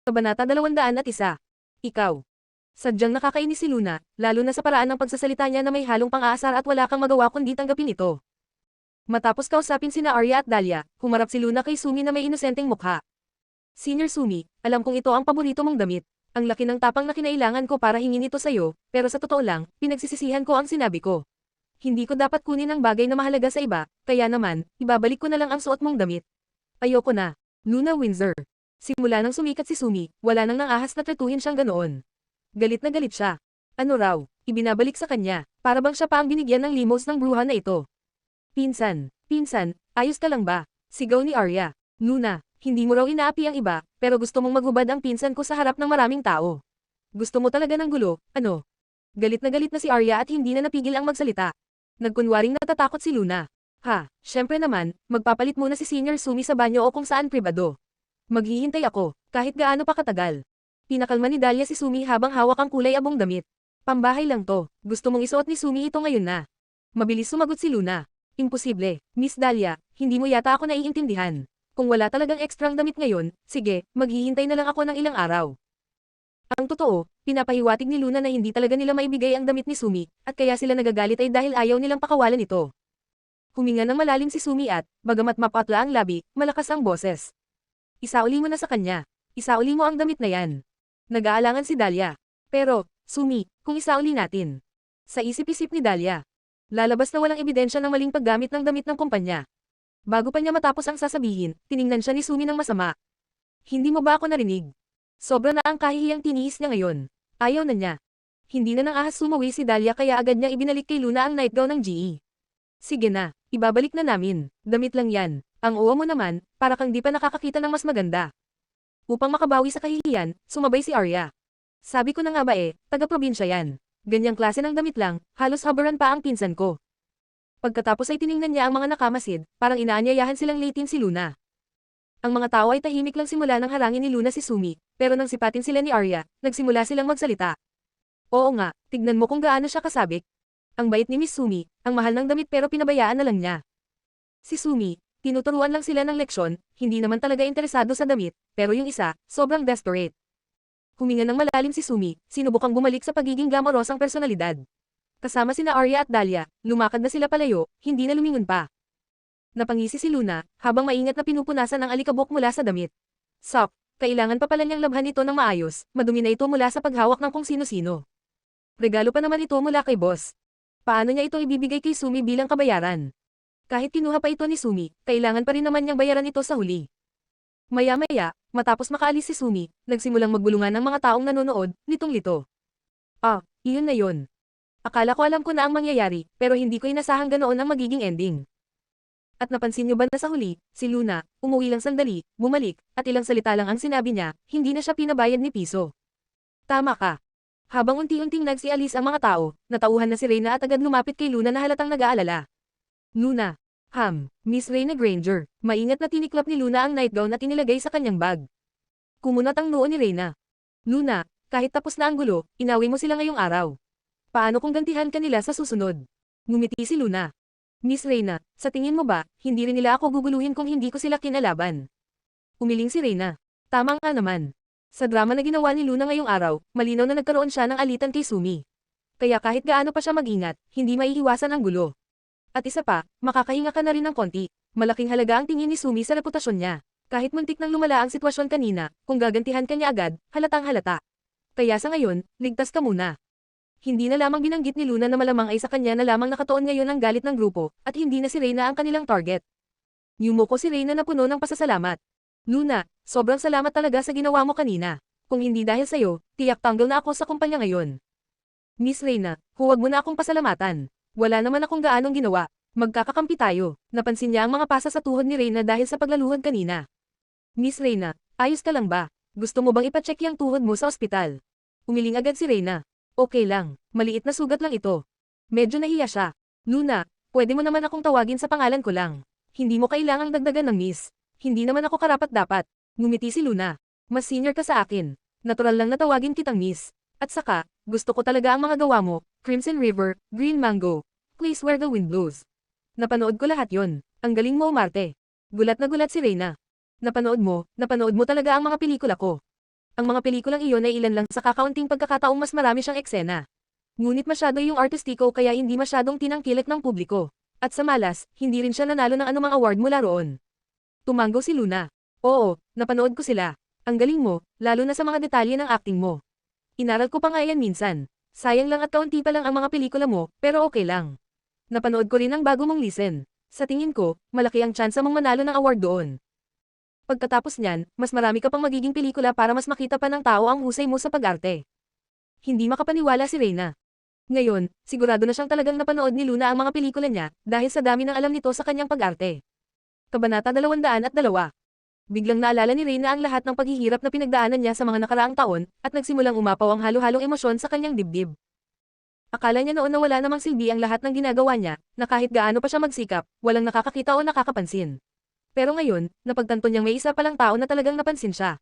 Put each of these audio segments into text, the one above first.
Kabanata 201. Ikaw. Sadyang nakakainis si Luna, lalo na sa paraan ng pagsasalita niya na may halong pang-aasar at wala kang magawa kundi tanggapin ito. Matapos kausapin sina Arya at Dahlia, humarap si Luna kay Sumi na may inosenteng mukha. Senior Sumi, alam kong ito ang paborito mong damit. Ang laki ng tapang na kinailangan ko para hingin ito sa'yo, pero sa totoo lang, pinagsisisihan ko ang sinabi ko. Hindi ko dapat kunin ang bagay na mahalaga sa iba, kaya naman, ibabalik ko na lang ang suot mong damit. Ayoko na. Luna Windsor. Simula nang sumikat si Sumi, wala nang nangahas na tratuhin siyang ganoon. Galit na galit siya. Ano raw, ibinabalik sa kanya, para bang siya pa ang binigyan ng limos ng bruha na ito. Pinsan, ayos ka lang ba? Sigaw ni Arya. Luna, hindi mo raw inaapi ang iba, pero gusto mong maghubad ang pinsan ko sa harap ng maraming tao. Gusto mo talaga ng gulo, ano? Galit na si Arya at hindi na napigil ang magsalita. Nagkunwaring natatakot si Luna. Ha, syempre naman, magpapalit muna si Senior Sumi sa banyo o kung saan pribado. Maghihintay ako, kahit gaano pa katagal. Pinakalma ni Dahlia si Sumi habang hawak ang kulay abong damit. Pambahay lang to, gusto mong isuot ni Sumi ito ngayon na. Mabilis sumagot si Luna. Imposible, Miss Dahlia, hindi mo yata ako naiintindihan. Kung wala talagang ekstrang damit ngayon, sige, maghihintay na lang ako ng ilang araw. Ang totoo, pinapahiwatig ni Luna na hindi talaga nila maibigay ang damit ni Sumi, at kaya sila nagagalit ay dahil ayaw nilang pakawalan ito. Huminga ng malalim si Sumi at, bagamat mapatla ang labi, malakas ang boses. Isauli mo na sa kanya. Isauli mo ang damit na yan. Nag-aalangan si Dahlia. Pero, Sumi, kung isauli natin. Sa isip-isip ni Dahlia. Lalabas na walang ebidensya ng maling paggamit ng damit ng kumpanya. Bago pa niya matapos ang sasabihin, tiningnan siya ni Sumi ng masama. Hindi mo ba ako narinig? Sobra na ang kahihiyang tiniis niya ngayon. Ayaw na niya. Hindi na nang ahas sumawi si Dahlia kaya agad niya ibinalik kay Luna ang nightgown ng GE. Sige na, ibabalik na namin. Damit lang yan. Ang uwa mo naman, para kang di pa nakakakita ng mas maganda. Upang makabawi sa kahihiyan, sumabay si Arya. Sabi ko na nga ba taga-probinsya yan. Ganyang klase ng damit lang, halos habaran pa ang pinsan ko. Pagkatapos ay tiningnan niya ang mga nakamasid, parang inaanyayahan silang litin si Luna. Ang mga tao ay tahimik lang simula nang harangin ni Luna si Sumi, pero nang sipatin sila ni Arya, nagsimula silang magsalita. Oo nga, tignan mo kung gaano siya kasabik. Ang bait ni Miss Sumi, ang mahal ng damit pero pinabayaan na lang niya. Si Sumi, tinuturuan lang sila ng leksyon, hindi naman talaga interesado sa damit, pero yung isa, sobrang desperate. Huminga ng malalim si Sumi, sinubukang bumalik sa pagiging glamorosang personalidad. Kasama sina Arya at Dahlia, lumakad na sila palayo, hindi na lumingon pa. Napangisi si Luna, habang maingat na pinupunasan ang alikabok mula sa damit. Sok, kailangan pa pala niyang labhan ito ng maayos, madumi na ito mula sa paghawak ng kung sino-sino. Regalo pa naman ito mula kay boss. Paano niya ito ibibigay kay Sumi bilang kabayaran? Kahit kinuha pa ito ni Sumi, kailangan pa rin naman niyang bayaran ito sa huli. Maya-maya, matapos makaalis si Sumi, nagsimulang magbulungan ng mga taong nanonood, litong-lito. Iyon na yun. Akala ko alam ko na ang mangyayari, pero hindi ko inasahang ganoon ang magiging ending. At napansin niyo ba na sa huli, si Luna, umuwi lang sandali, bumalik, at ilang salita lang ang sinabi niya, hindi na siya pinabayad ni piso. Tama ka. Habang unti-unting nagsialis ang mga tao, natauhan na si Reyna at agad lumapit kay Luna na halatang nag-aalala. Luna. Miss Reyna Granger, maingat na tiniklap ni Luna ang nightgown at inilagay sa kanyang bag. Kumunat ang noo ni Reyna. Luna, kahit tapos na ang gulo, inawi mo sila ngayong araw. Paano kung gantihan ka nila sa susunod? Ngumiti si Luna. Miss Reyna, sa tingin mo ba, hindi rin nila ako guguluhin kung hindi ko sila kinalaban? Umiling si Reyna. Tama nga naman. Sa drama na ginawa ni Luna ngayong araw, malinaw na nagkaroon siya ng alitan kay Sumi. Kaya kahit gaano pa siya mag-ingat, hindi maiiwasan ang gulo. At isa pa, makakahinga ka na rin ng konti. Malaking halaga ang tingin ni Sumi sa reputasyon niya. Kahit muntik nang lumala ang sitwasyon kanina, kung gagantihan ka niya agad, halatang halata. Kaya sa ngayon, ligtas ka muna. Hindi na lamang binanggit ni Luna na malamang ay sa kanya na lamang nakatuon ngayon ang galit ng grupo, at hindi na si Reyna ang kanilang target. Yumoko si Reyna na puno ng pasasalamat. Luna, sobrang salamat talaga sa ginawa mo kanina. Kung hindi dahil sa'yo, tiyak tanggal na ako sa kumpanya ngayon. Miss Reyna, huwag mo na akong pasalamatan. Wala naman akong gaanong ginawa. Magkakakampi tayo. Napansin niya ang mga pasa sa tuhod ni Reyna dahil sa paglaluhod kanina. Miss Reyna, ayos ka lang ba? Gusto mo bang ipacheck yung tuhod mo sa ospital? Umiling agad si Reyna. Okay lang, maliit na sugat lang ito. Medyo nahiya siya. Luna, pwede mo naman akong tawagin sa pangalan ko lang. Hindi mo kailangang dagdagan ng miss. Hindi naman ako karapat-dapat. Ngumiti si Luna. Mas senior ka sa akin. Natural lang na tawagin kitang miss. At saka, gusto ko talaga ang mga gawa mo, Crimson River, Green Mango, Place Where the Wind Blows. Napanood ko lahat yon. Ang galing mo umarte. Gulat na gulat si Reyna. Napanood mo talaga ang mga pelikula ko. Ang mga pelikulang iyon ay ilan lang sa kakaunting pagkakataong mas marami siyang eksena. Ngunit masyado yung artistiko kaya hindi masyadong tinangkilik ng publiko. At sa malas, hindi rin siya nanalo ng anumang award mula roon. Tumanggo si Luna. Oo, napanood ko sila. Ang galing mo, lalo na sa mga detalye ng acting mo. Inaral ko pa nga yan minsan. Sayang lang at kaunti pa lang ang mga pelikula mo, pero okay lang. Napanood ko rin ang bago mong Listen. Sa tingin ko, malaki ang tsansa mong manalo ng award doon. Pagkatapos niyan, mas marami ka pang magiging pelikula para mas makita pa ng tao ang husay mo sa pag-arte. Hindi makapaniwala si Reyna. Ngayon, sigurado na siyang talagang napanood ni Luna ang mga pelikula niya, dahil sa dami ng alam nito sa kanyang pag-arte. Kabanata 202. Biglang naalala ni Reyna ang lahat ng paghihirap na pinagdaanan niya sa mga nakaraang taon, at nagsimulang umapaw ang halo-halong emosyon sa kanyang dibdib. Akala niya noon na wala namang silbi ang lahat ng ginagawa niya, na kahit gaano pa siya magsikap, walang nakakakita o nakakapansin. Pero ngayon, napagtanto niyang may isa palang tao na talagang napansin siya.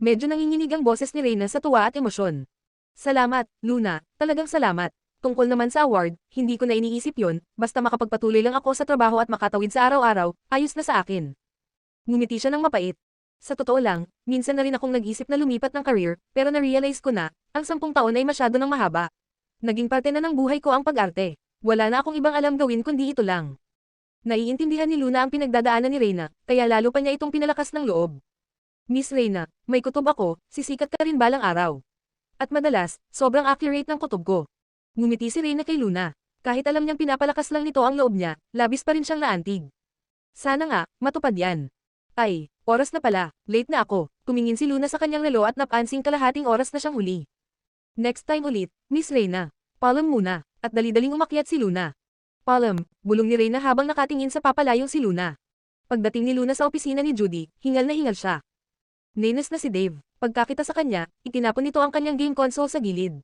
Medyo nanginginig ang boses ni Reyna sa tuwa at emosyon. Salamat, Luna, talagang salamat. Tungkol naman sa award, hindi ko na iniisip yon, basta makapagpatuloy lang ako sa trabaho at makatawid sa araw-araw, ayos na sa akin. Ngumiti siya ng mapait. Sa totoo lang, minsan na rin akong nag-isip na lumipat ng career, pero na-realize ko na, ang 10 taon ay masyado ng mahaba. Naging parte na ng buhay ko ang pag-arte. Wala na akong ibang alam gawin kundi ito lang. Naiintindihan ni Luna ang pinagdadaanan ni Reyna, kaya lalo pa niya itong pinalakas ng loob. Miss Reyna, may kutob ako, sisikat ka rin balang araw. At madalas, sobrang accurate ng kutob ko. Ngumiti si Reyna kay Luna. Kahit alam niyang pinapalakas lang nito ang loob niya, labis pa rin siyang naantig. Sana nga, matupad yan. Ay, oras na pala, late na ako. Tumingin si Luna sa kanyang relo at napansing kalahating oras na siyang huli. Next time ulit, Miss Reyna. Palm muna, at dali-daling umakyat si Luna. Palm, bulong ni Reyna habang nakatingin sa papalayong si Luna. Pagdating ni Luna sa opisina ni Judy, hingal na hingal siya. Nainis na si Dave. Pagkakita sa kanya, itinapon nito ang kanyang game console sa gilid.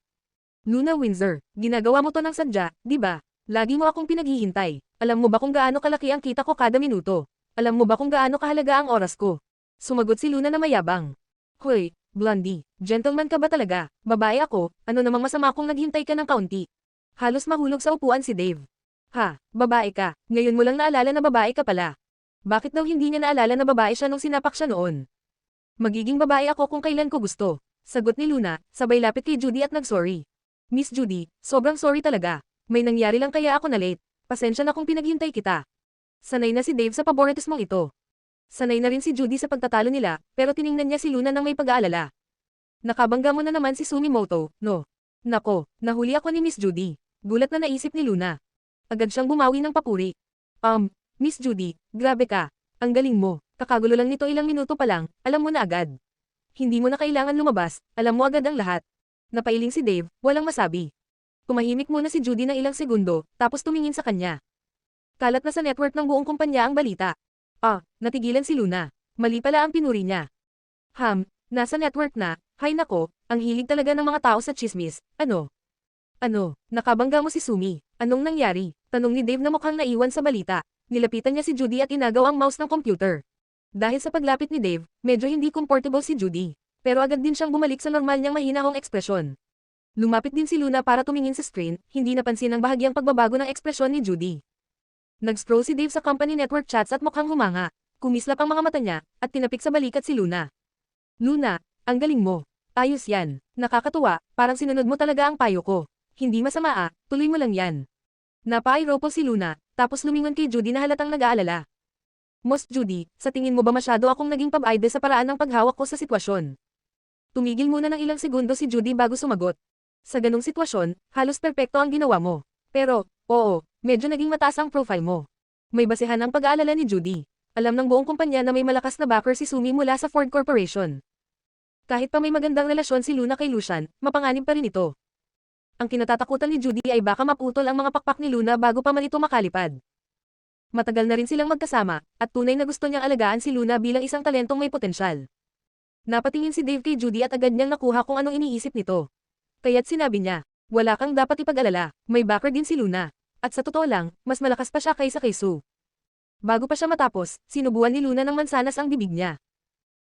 Luna Windsor, ginagawa mo to ng sadya, di ba? Lagi mo akong pinaghihintay. Alam mo ba kung gaano kalaki ang kita ko kada minuto? Alam mo ba kung gaano kahalaga ang oras ko? Sumagot si Luna na mayabang. Hoy, Blondie, gentleman ka ba talaga? Babae ako, ano namang masama kung naghintay ka ng kaunti? Halos mahulog sa upuan si Dave. Ha, babae ka, ngayon mo lang naalala na babae ka pala. Bakit daw hindi niya naalala na babae siya nung sinapak siya noon? Magiging babae ako kung kailan ko gusto. Sagot ni Luna, sabay lapit kay Judy at nagsorry. Miss Judy, sobrang sorry talaga. May nangyari lang kaya ako na late. Pasensya na kung pinaghintay kita. Sanay na si Dave sa paboritismong ito. Sanay na rin si Judy sa pagtatalo nila, pero tiningnan niya si Luna nang may pag-aalala. Nakabangga mo na naman si Sumimoto, no? Nako, nahuli ako ni Miss Judy. Gulat na naisip ni Luna. Agad siyang bumawi ng papuri. Miss Judy, grabe ka. Ang galing mo. Kakagulo lang nito ilang minuto pa lang, alam mo na agad. Hindi mo na kailangan lumabas, alam mo agad ang lahat. Napailing si Dave, walang masabi. Tumahimik muna si Judy ng ilang segundo, tapos tumingin sa kanya. Kalat na sa network ng buong kumpanya ang balita. Natigilan si Luna. Mali pala ang pinuri niya. Nasa network na, hay nako, ang hilig talaga ng mga tao sa chismis, ano? Nakabangga mo si Sumi. Anong nangyari? Tanong ni Dave na mukhang naiwan sa balita. Nilapitan niya si Judy at inagaw ang mouse ng computer. Dahil sa paglapit ni Dave, medyo hindi comfortable si Judy. Pero agad din siyang bumalik sa normal niyang mahinahong ekspresyon. Lumapit din si Luna para tumingin sa screen, hindi napansin ang bahagyang pagbabago ng ekspresyon ni Judy. Nag-scroll si Dave sa company network chats at mukhang humanga. Kumislap ang mga mata niya, at tinapik sa balikat si Luna. Luna, ang galing mo. Ayos yan. Nakakatuwa, parang sinunod mo talaga ang payo ko. Hindi masama tuloy mo lang yan. Napa-iropol si Luna, tapos lumingon kay Judy na halatang nag-aalala. Most Judy, sa tingin mo ba masyado akong naging pab-aide sa paraan ng paghawak ko sa sitwasyon? Tumigil muna ng ilang segundo si Judy bago sumagot. Sa ganung sitwasyon, halos perpekto ang ginawa mo. Pero, oo, medyo naging mataas ang profile mo. May basehan ang pag-aalala ni Judy. Alam ng buong kumpanya na may malakas na backer si Sumi mula sa Ford Corporation. Kahit pa may magandang relasyon si Luna kay Lucian, mapanganib pa rin ito. Ang kinatatakutan ni Judy ay baka maputol ang mga pakpak ni Luna bago pa man ito makalipad. Matagal na rin silang magkasama, at tunay na gusto niyang alagaan si Luna bilang isang talentong may potensyal. Napatingin si Dave kay Judy at agad niyang nakuha kung anong iniisip nito. Kaya't sinabi niya, wala kang dapat ipag-alala, may backer din si Luna. At sa totoo lang, mas malakas pa siya kaysa kay Sue. Bago pa siya matapos, sinubuan ni Luna ng mansanas ang bibig niya.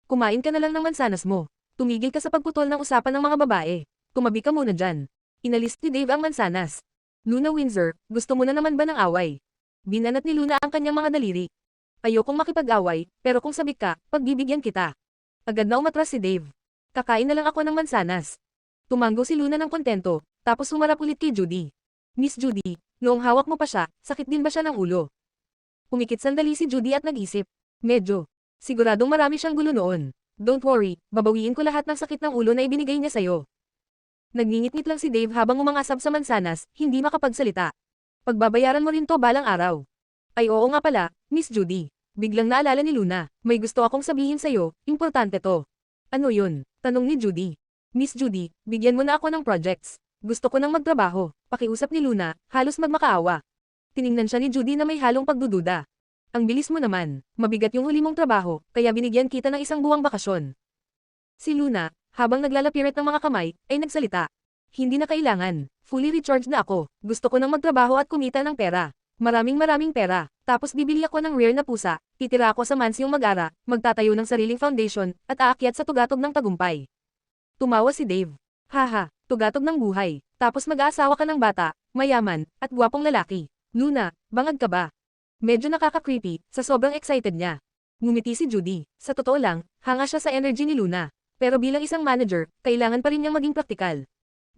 Kumain ka na lang ng mansanas mo. Tumigil ka sa pagputol ng usapan ng mga babae. Tumabi ka muna dyan. Inalis ni Dave ang mansanas. Luna Windsor, gusto mo na naman ba ng away? Binanat ni Luna ang kanyang mga daliri. Ayokong makipag-away, pero kung sabik ka, pagbibigyan kita. Agad na umatras si Dave. Kakain na lang ako ng mansanas. Tumanggo si Luna ng kontento, tapos humarap ulit kay Judy. Miss Judy, noong hawak mo pa siya, sakit din ba siya ng ulo? Pumikit sandali si Judy at nag-isip. Medyo. Siguradong marami siyang gulo noon. Don't worry, babawiin ko lahat ng sakit ng ulo na ibinigay niya sa'yo. Nagngingit-ngit lang si Dave habang umangasab sa mansanas, hindi makapagsalita. Pagbabayaran mo rin to balang araw. Ay oo nga pala, Miss Judy. Biglang naalala ni Luna, may gusto akong sabihin sa'yo, importante to. Ano yun? Tanong ni Judy. Miss Judy, bigyan mo na ako ng projects. Gusto ko nang magtrabaho. Pakiusap ni Luna, halos magmakaawa. Tiningnan siya ni Judy na may halong pagdududa. Ang bilis mo naman, mabigat yung huli mong trabaho, kaya binigyan kita ng isang buwang bakasyon. Si Luna, habang naglalapirit ng mga kamay, ay nagsalita. Hindi na kailangan, fully recharged na ako, gusto ko nang magtrabaho at kumita ng pera. Maraming pera, tapos bibili ako ng rare na pusa, titira ako sa mansyong mag-ara, magtatayo ng sariling foundation, at aakyat sa tugatog ng tagumpay. Tumawa si Dave. Haha, tugatog ng buhay, tapos mag-aasawa ka ng bata, mayaman, at gwapong lalaki. Luna, bangag ka ba? Medyo nakaka-creepy, sa sobrang excited niya. Ngumiti si Judy, sa totoo lang, hanga siya sa energy ni Luna. Pero bilang isang manager, kailangan pa rin niyang maging praktikal.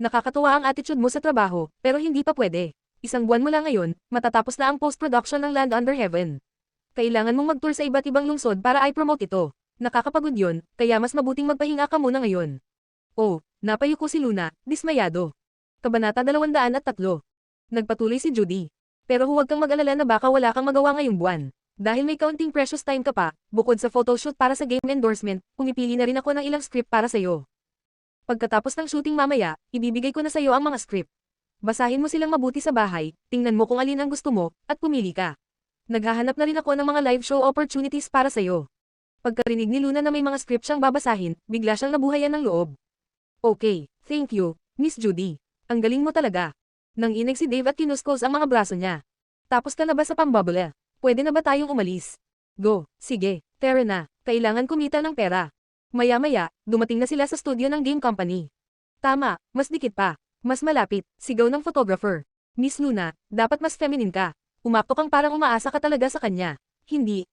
Nakakatuwa ang attitude mo sa trabaho, pero hindi pa pwede. Isang buwan mo lang ngayon, matatapos na ang post-production ng Land Under Heaven. Kailangan mong mag-tour sa iba't ibang lungsod para i-promote ito. Nakakapagod yon, kaya mas mabuting magpahinga ka muna ngayon. Oh, napayuko si Luna, dismayado. Kabanata 203. Nagpatuloy si Judy. Pero huwag kang mag-alala na baka wala kang magawa ngayong buwan. Dahil may kaunting precious time ka pa, bukod sa photoshoot para sa game endorsement, pumipili na rin ako ng ilang script para sa'yo. Pagkatapos ng shooting mamaya, ibibigay ko na sa'yo ang mga script. Basahin mo silang mabuti sa bahay, tingnan mo kung alin ang gusto mo, at pumili ka. Naghahanap na rin ako ng mga live show opportunities para sa'yo. Pagkarinig ni Luna na may mga script siyang babasahin, bigla siyang nabuhayan ng loob. Okay, thank you, Miss Judy. Ang galing mo talaga. Nanginig si Dave at kinuskos ang mga braso niya. Tapos ka na ba sa pambabula? Pwede na ba tayong umalis? Go, sige, tara na, kailangan kumita ng pera. Maya-maya, dumating na sila sa studio ng game company. Tama, mas dikit pa. Mas malapit, sigaw ng photographer. Miss Luna, dapat mas feminine ka. Umakto kang parang umaasa ka talaga sa kanya. Hindi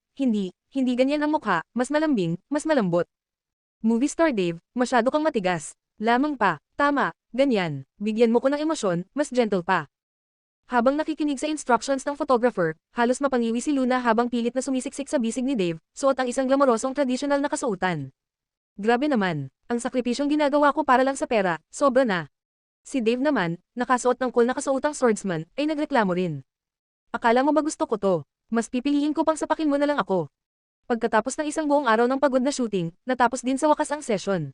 ganyan ang mukha, mas malambing, mas malambot. Movie star Dave, masyado kang matigas. Lamang pa, tama, ganyan, bigyan mo ko ng emosyon, mas gentle pa. Habang nakikinig sa instructions ng photographer, halos mapangiwi si Luna habang pilit na sumisiksik sa bisig ni Dave, suot ang isang glamorosong traditional na kasuotan. Grabe naman, ang sakripisyong ginagawa ko para lang sa pera, sobra na. Si Dave naman, nakasuot ng cool na kasuotang swordsman, ay nagreklamo rin. Akala mo ba gusto ko to? Mas pipiliin ko pang sapakin mo na lang ako. Pagkatapos ng isang buong araw ng pagod na shooting, natapos din sa wakas ang session.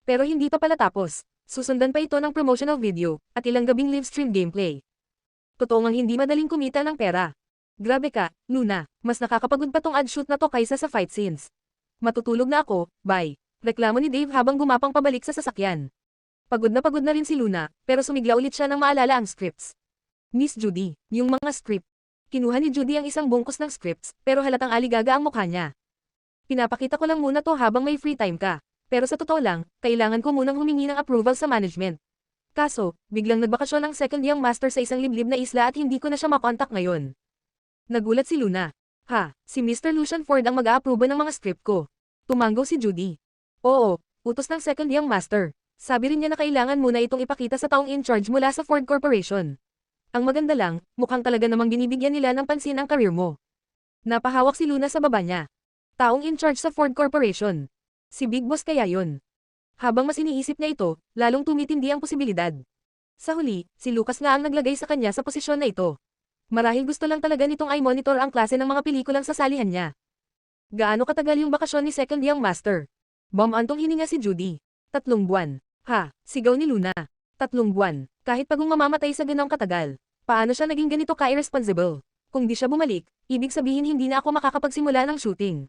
Pero hindi pa pala tapos. Susundan pa ito ng promotional video, at ilang gabing live stream gameplay. Totoo ngang hindi madaling kumita ng pera. Grabe ka, Luna, mas nakakapagod pa tong ad shoot na to kaysa sa fight scenes. Matutulog na ako, bye. Reklamo ni Dave habang gumapang pabalik sa sasakyan. Pagod na rin si Luna, pero sumigla ulit siya nang maalala ang scripts. Miss Judy, yung mga script. Kinuha ni Judy ang isang bungkus ng scripts, pero halatang aligaga ang mukha niya. Pinapakita ko lang muna to habang may free time ka. Pero sa totoo lang, kailangan ko munang humingi ng approval sa management. Kaso, biglang nagbakasyon ang second young master sa isang liblib na isla at hindi ko na siya makontak ngayon. Nagulat si Luna. Ha, si Mr. Lucian Ford ang mag-a-approve ng mga script ko. Tumanggo si Judy. Oo, utos ng second young master. Sabi rin niya na kailangan muna itong ipakita sa taong in charge mula sa Ford Corporation. Ang maganda lang, mukhang talaga namang binibigyan nila ng pansin ang career mo. Napahawak si Luna sa baba niya. Taong in charge sa Ford Corporation. Si Big Boss kaya yun. Habang mas iniisip niya ito, lalong tumitindi ang posibilidad. Sa huli, si Lucas nga ang naglagay sa kanya sa posisyon na ito. Marahil gusto lang talaga nitong i-monitor ang klase ng mga pelikulang sasalihan niya. Gaano katagal yung bakasyon ni second young master? Bumantong hininga si Judy. 3 buwan. Ha, sigaw ni Luna. 3 buwan. Kahit pagong mamamatay sa ganong katagal. Paano siya naging ganito ka-irresponsible? Kung di siya bumalik, ibig sabihin hindi na ako makakapagsimula ng shooting.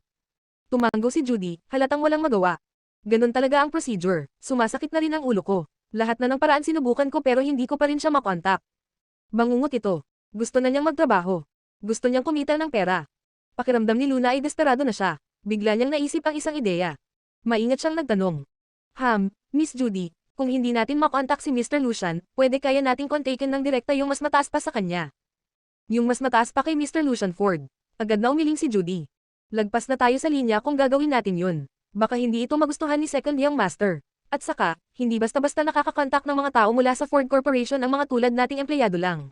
Tumanggo si Judy, halatang walang magawa. Ganon talaga ang procedure. Sumasakit na rin ang ulo ko. Lahat na ng paraan sinubukan ko pero hindi ko pa rin siya makontak. Bangungot ito. Gusto na niyang magtrabaho. Gusto niyang kumita ng pera. Pakiramdam ni Luna ay desperado na siya. Bigla niyang naisip ang isang ideya. Maingat siyang nagtanong. Miss Judy, kung hindi natin makontak si Mr. Lucian, pwede kaya nating kontakin ng direkta yung mas mataas pa sa kanya. Yung mas mataas pa kay Mr. Lucian Ford. Agad na umiling si Judy. Lagpas na tayo sa linya kung gagawin natin yun. Baka hindi ito magustuhan ni Second Young Master. At saka, hindi basta-basta nakakakontak ng mga tao mula sa Ford Corporation ang mga tulad nating empleyado lang.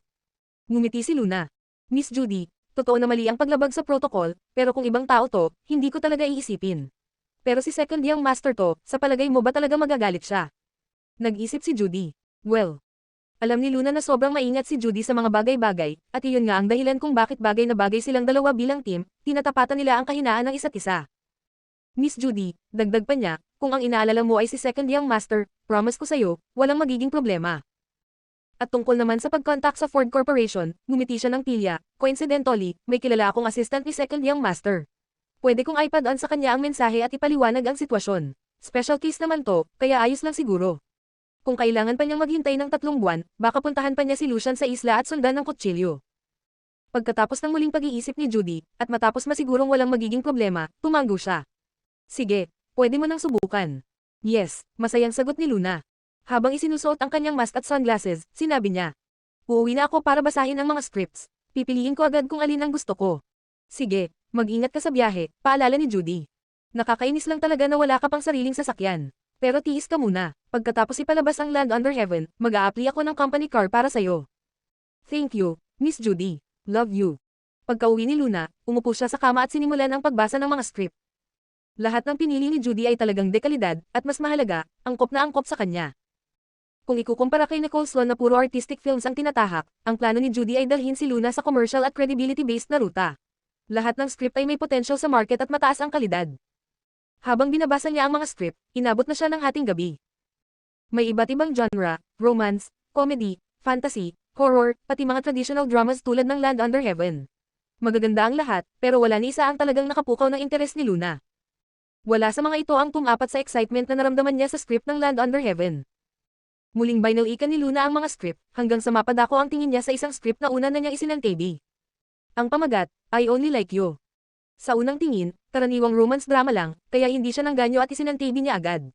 Ngumiti si Luna. Miss Judy, totoo na mali ang paglabag sa protocol, pero kung ibang tao to, hindi ko talaga iisipin. Pero si Second Young Master to, sa palagay mo ba talaga magagalit siya? Nag-isip si Judy. Well, alam ni Luna na sobrang maingat si Judy sa mga bagay-bagay, at iyon nga ang dahilan kung bakit bagay na bagay silang dalawa bilang team, tinatapatan nila ang kahinaan ng isa't isa. Miss Judy, dagdag pa niya, kung ang inaalala mo ay si Second Young Master, promise ko sa'yo, walang magiging problema. At tungkol naman sa pag-contact sa Ford Corporation, ngumiti siya ng pilya, coincidentally, may kilala akong assistant ni Second Young Master. Pwede kong iPad on sa kanya ang mensahe at ipaliwanag ang sitwasyon. Special case naman to, kaya ayos lang siguro. Kung kailangan pa niyang maghintay ng 3 buwan, baka puntahan pa niya si Lucian sa isla at sundan ng kutsilyo. Pagkatapos ng muling pag-iisip ni Judy, at matapos masigurong walang magiging problema, tumanggo siya. Sige, pwede mo nang subukan. Yes, masayang sagot ni Luna. Habang isinusuot ang kanyang mask at sunglasses, sinabi niya. Uuwi na ako para basahin ang mga scripts. Pipiliin ko agad kung alin ang gusto ko. Sige, mag-ingat ka sa biyahe, paalala ni Judy. Nakakainis lang talaga na wala ka pang sariling sasakyan. Pero tiis ka muna. Pagkatapos ipalabas ang Land Under Heaven, mag-a-apply ako ng company car para sa'yo. Thank you, Miss Judy. Love you. Pagka-uwi ni Luna, umupo siya sa kama at sinimulan ang pagbasa ng mga script. Lahat ng pinili ni Judy ay talagang dekalidad, at mas mahalaga, angkop na angkop sa kanya. Kung ikukumpara kay Nicole Sloan na puro artistic films ang tinatahak, ang plano ni Judy ay dalhin si Luna sa commercial at credibility-based na ruta. Lahat ng script ay may potential sa market at mataas ang kalidad. Habang binabasa niya ang mga script, inabot na siya ng hating gabi. May iba't ibang genre, romance, comedy, fantasy, horror, pati mga traditional dramas tulad ng Land Under Heaven. Magaganda ang lahat, pero wala ni isa ang talagang nakapukaw ng interes ni Luna. Wala sa mga ito ang tumapat sa excitement na naramdaman niya sa script ng Land Under Heaven. Muling binalikan ni Luna ang mga script, hanggang sa mapadako ang tingin niya sa isang script na una na niyang isinantabi. Ang pamagat, I Only Like You. Sa unang tingin, karaniwang romance drama lang, kaya hindi siya nangganyo at isinantabi niya agad.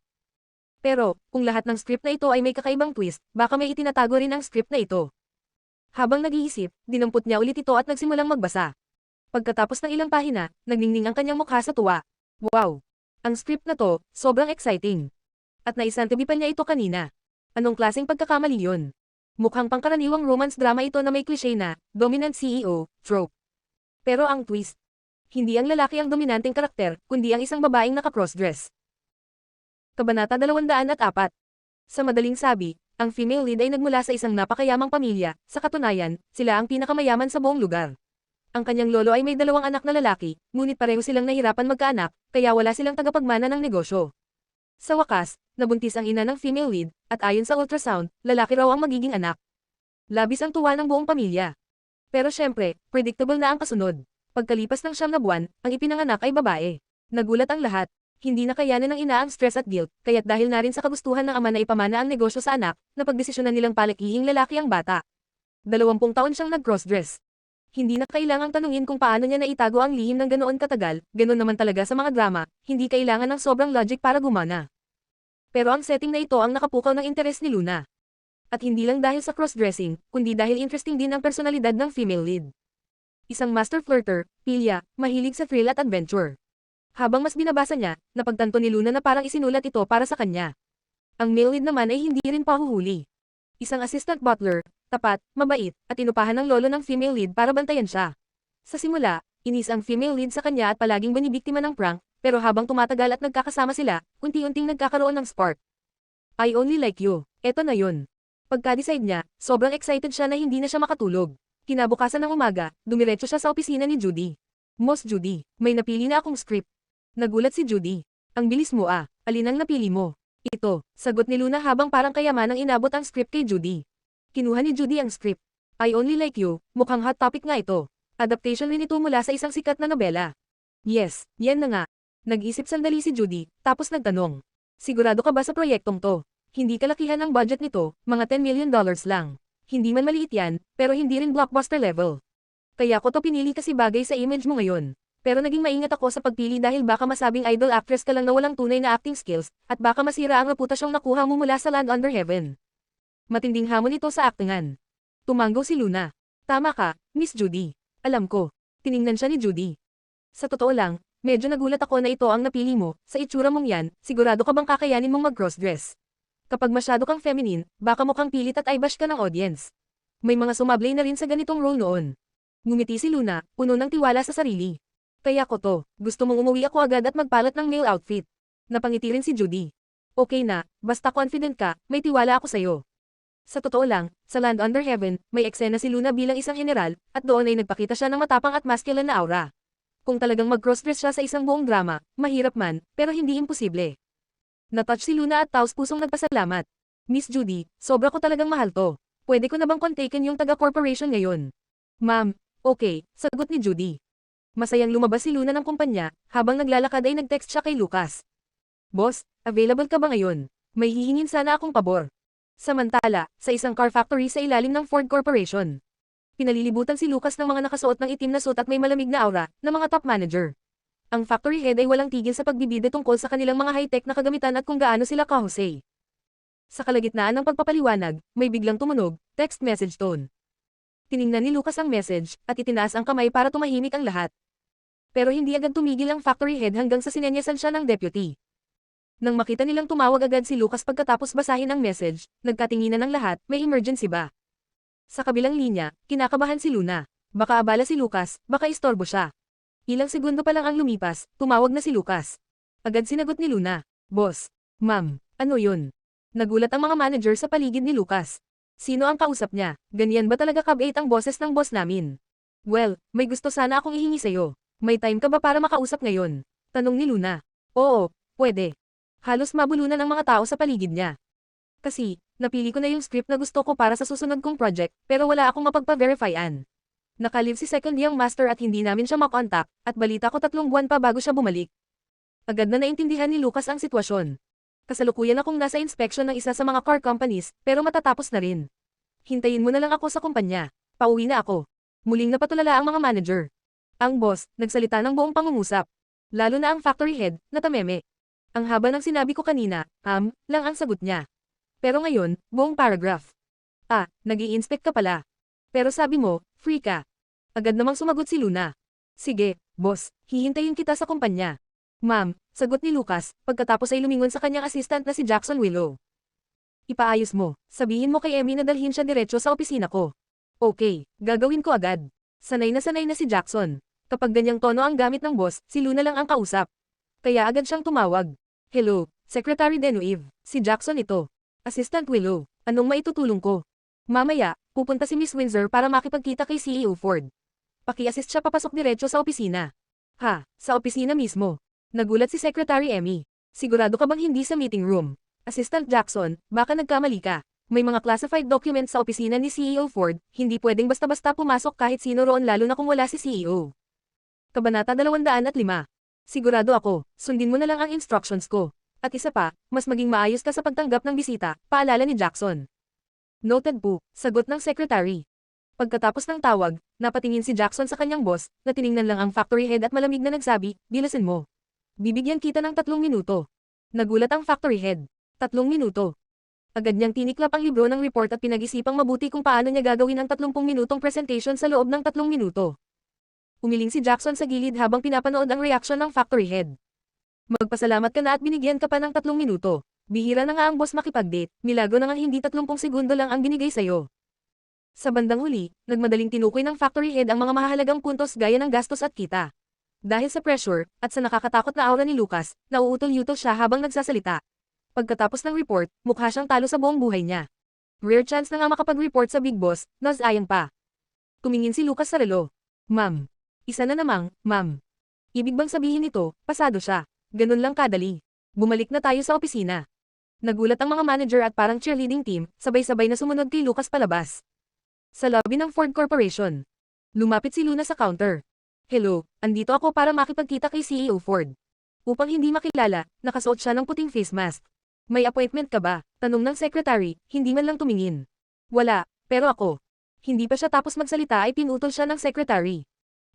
Pero, kung lahat ng script na ito ay may kakaibang twist, baka may itinatago rin ang script na ito. Habang nag-iisip, dinampot niya ulit ito at nagsimulang magbasa. Pagkatapos ng ilang pahina, nagningning ang kanyang mukha sa tuwa. Wow! Ang script na to, sobrang exciting. At naisantabi pa niya ito kanina. Anong klaseng pagkakamali yun? Mukhang pangkaraniwang romance drama ito na may cliché na, dominant CEO, trope. Pero ang twist, hindi ang lalaki ang dominanteng karakter, kundi ang isang babaeng naka-crossdress. Kabanata 204. Sa madaling sabi, ang female lead ay nagmula sa isang napakayamang pamilya, sa katunayan, sila ang pinakamayaman sa buong lugar. Ang kanyang lolo ay may 2 anak na lalaki, ngunit pareho silang nahirapan magkaanak, kaya wala silang tagapagmana ng negosyo. Sa wakas, nabuntis ang ina ng female lead, at ayon sa ultrasound, lalaki raw ang magiging anak. Labis ang tuwa ng buong pamilya. Pero syempre, predictable na ang kasunod. Pagkalipas ng 9 na buwan, ang ipinanganak ay babae. Nagulat ang lahat. Hindi na kayanin ng ina ang stress at guilt, kaya't dahil na rin sa kagustuhan ng ama na ipamana ang negosyo sa anak, napagdesisyonan nilang palakihing lalaki ang bata. 20 taon siyang nag-crossdress. Hindi na kailangang tanungin kung paano niya naitago ang lihim ng ganoon katagal, ganoon naman talaga sa mga drama, hindi kailangan ng sobrang logic para gumana. Pero ang setting na ito ang nakapukaw ng interes ni Luna. At hindi lang dahil sa crossdressing, kundi dahil interesting din ang personalidad ng female lead. Isang master flirter, pilya, mahilig sa thrill at adventure. Habang mas binabasa niya, napagtanto ni Luna na parang isinulat ito para sa kanya. Ang male lead naman ay hindi rin pahuhuli. Isang assistant butler, tapat, mabait, at inupahan ng lolo ng female lead para bantayan siya. Sa simula, inis ang female lead sa kanya at palaging binibiktima ng prank, pero habang tumatagal at nagkakasama sila, unti-unting nagkakaroon ng spark. I Only Like You, eto na yun. Pagka-decide niya, sobrang excited siya na hindi na siya makatulog. Kinabukasan ng umaga, dumiretso siya sa opisina ni Judy. Miss Judy, may napili na akong script. Nagulat si Judy. Ang bilis mo ah, alin ang napili mo? Ito, sagot ni Luna habang parang kayamanang inabot ang script kay Judy. Kinuha ni Judy ang script. I Only Like You, mukhang hot topic nga ito. Adaptation rin ito mula sa isang sikat na nobela. Yes, yan na nga. Nag-isip sandali si Judy, tapos nagtanong. Sigurado ka ba sa proyektong to? Hindi kalakihan ang budget nito, mga $10 million lang. Hindi man maliit yan, pero hindi rin blockbuster level. Kaya ko to pinili kasi bagay sa image mo ngayon. Pero naging maingat ako sa pagpili dahil baka masabing idol actress ka lang na walang tunay na acting skills, at baka masira ang reputasyong nakuha mo mula sa Land Under Heaven. Matinding hamon ito sa aktingan. Tumanggaw si Luna. Tama ka, Miss Judy. Alam ko. Tiningnan siya ni Judy. Sa totoo lang, Medyo nagulat ako na ito ang napili mo, sa itsura mong yan, sigurado ka bang kakayanin mong mag-crossdress? Kapag masyado kang feminine, baka mukhang pilit at eyebash ka ng audience. May mga sumablay na rin sa ganitong role noon. Ngumiti si Luna, puno ng tiwala sa sarili. Kaya ko to, gusto mong umuwi ako agad at magpalat ng male outfit. Napangiti rin si Judy. Okay na, basta confident ka, may tiwala ako sa'yo. Sa totoo lang, sa Land Under Heaven, may eksena si Luna bilang isang general, at doon ay nagpakita siya ng matapang at masculine na aura. Kung talagang mag-crossdress siya sa isang buong drama, mahirap man, pero hindi imposible. Natouch si Luna at taos-pusong nagpasalamat. Miss Judy, sobra ko talagang mahal to. Pwede ko na bang kontakin yung taga-corporation ngayon? Ma'am, okay, sagot ni Judy. Masayang lumabas si Luna ng kumpanya, habang naglalakad ay nag-text siya kay Lucas. Boss, available ka ba ngayon? May hihingin sana akong pabor. Samantala, sa isang car factory sa ilalim ng Ford Corporation. Pinalilibutan si Lucas ng mga nakasuot ng itim na suit at may malamig na aura, na mga top manager. Ang factory head ay walang tigil sa pagbibida tungkol sa kanilang mga high-tech na kagamitan at kung gaano sila kahusay. Sa kalagitnaan ng pagpapaliwanag, may biglang tumunog, text message tone. Tiningnan ni Lucas ang message, at itinaas ang kamay para tumahimik ang lahat. Pero hindi agad tumigil ang factory head hanggang sa sinenyasan siya ng deputy. Nang makita nilang tumawag agad si Lucas pagkatapos basahin ang message, nagkatinginan ng lahat, may emergency ba? Sa kabilang linya, kinakabahan si Luna. Baka abala si Lucas, baka istorbo siya. Ilang segundo pa lang ang lumipas, tumawag na si Lucas. Agad sinagot ni Luna. Boss. Ma'am, ano yun? Nagulat ang mga manager sa paligid ni Lucas. Sino ang kausap niya? Ganyan ba talaga kabait ang boses ng boss namin? Well, may gusto sana akong ihingi sa'yo. May time ka ba para makausap ngayon? Tanong ni Luna. Oo, pwede. Halos mabulunan ang mga tao sa paligid niya. Kasi, napili ko na yung script na gusto ko para sa susunod kong project, pero wala akong mapagpa-verifyan. Nakalive si second young master at hindi namin siya makontak, at balita ko 3 buwan pa bago siya bumalik. Agad na naintindihan ni Lucas ang sitwasyon. Kasalukuyan akong nasa inspection ng isa sa mga car companies, pero matatapos na rin. Hintayin mo na lang ako sa kumpanya. Pauwi na ako. Muling napatulala ang mga manager. Ang boss, nagsalita ng buong pangungusap. Lalo na ang factory head, na tameme. Ang haba ng sinabi ko kanina, lang ang sagot niya. Pero ngayon, buong paragraph. Nag-i-inspect ka pala. Pero sabi mo, free ka. Agad namang sumagot si Luna. Sige, boss, hihintayin kita sa kumpanya. Ma'am, sagot ni Lucas, pagkatapos ay lumingon sa kanyang assistant na si Jackson Willow. Ipaayos mo, sabihin mo kay Emmy na dalhin siya diretso sa opisina ko. Okay, gagawin ko agad. Sanay na si Jackson. Kapag ganyang tono ang gamit ng boss, si Luna lang ang kausap. Kaya agad siyang tumawag. Hello, Secretary Genevieve, si Jackson ito. Assistant Willow, anong maitutulong ko? Mamaya, pupunta si Miss Windsor para makipagkita kay CEO Ford. Paki-assist siya papasok diretso sa opisina. Ha, sa opisina mismo. Nagulat si Secretary Emmy. Sigurado ka bang hindi sa meeting room? Assistant Jackson, baka nagkamali ka. May mga classified documents sa opisina ni CEO Ford, hindi pwedeng basta-basta pumasok kahit sino roon lalo na kung wala si CEO. Kabanata 205. Sigurado ako, sundin mo na lang ang instructions ko. At isa pa, mas maging maayos ka sa pagtanggap ng bisita, paalala ni Jackson. Noted po, sagot ng secretary. Pagkatapos ng tawag, napatingin si Jackson sa kanyang boss, na tiningnan lang ang factory head at malamig na nagsabi, bilasin mo. Bibigyan kita ng 3 minuto. Nagulat ang factory head. 3 minuto. Agad niyang tiniklap ang libro ng report at pinag-isipang mabuti kung paano niya gagawin ang 30 minutong presentation sa loob ng 3 minuto. Umiling si Jackson sa gilid habang pinapanood ang reaksyon ng factory head. Magpasalamat ka na at binigyan ka pa ng 3 minuto. Bihira na nga ang boss makipag-date, milagro na nga hindi 30 segundo lang ang binigay sa'yo. Sa bandang huli, nagmadaling tinukoy ng factory head ang mga mahahalagang puntos gaya ng gastos at kita. Dahil sa pressure, at sa nakakatakot na aura ni Lucas, nauutol-utol siya habang nagsasalita. Pagkatapos ng report, mukha siyang talo sa buong buhay niya. Rare chance na nga makapag-report sa big boss, nasayang pa. Tumingin si Lucas sa relo. Ma'am. Isa na namang, ma'am. Ibig bang sabihin nito, pasado siya. Ganun lang kadali. Bumalik na tayo sa opisina. Nagulat ang mga manager at parang cheerleading team, sabay-sabay na sumunod kay Lucas palabas. Sa lobby ng Ford Corporation. Lumapit si Luna sa counter. Hello, andito ako para makipagkita kay CEO Ford. Upang hindi makilala, nakasuot siya ng puting face mask. May appointment ka ba? Tanong ng secretary, hindi man lang tumingin. Wala, pero ako. Hindi pa siya tapos magsalita ay pinutol siya ng secretary.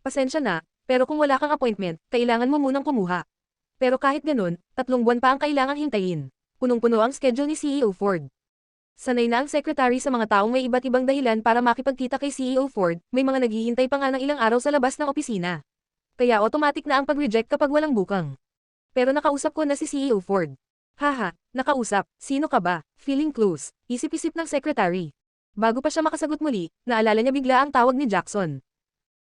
Pasensya na, pero kung wala kang appointment, kailangan mo munang kumuha. Pero kahit ganun, 3 buwan pa ang kailangang hintayin. Punong-puno ang schedule ni CEO Ford. Sanay na ang secretary sa mga taong may iba't ibang dahilan para makipagkita kay CEO Ford, may mga naghihintay pa nga ng ilang araw sa labas ng opisina. Kaya automatic na ang pag-reject kapag walang bukang. Pero nakausap ko na si CEO Ford. Haha, nakausap, sino ka ba? Feeling close, isip-isip ng secretary. Bago pa siya makasagot muli, naalala niya bigla ang tawag ni Jackson.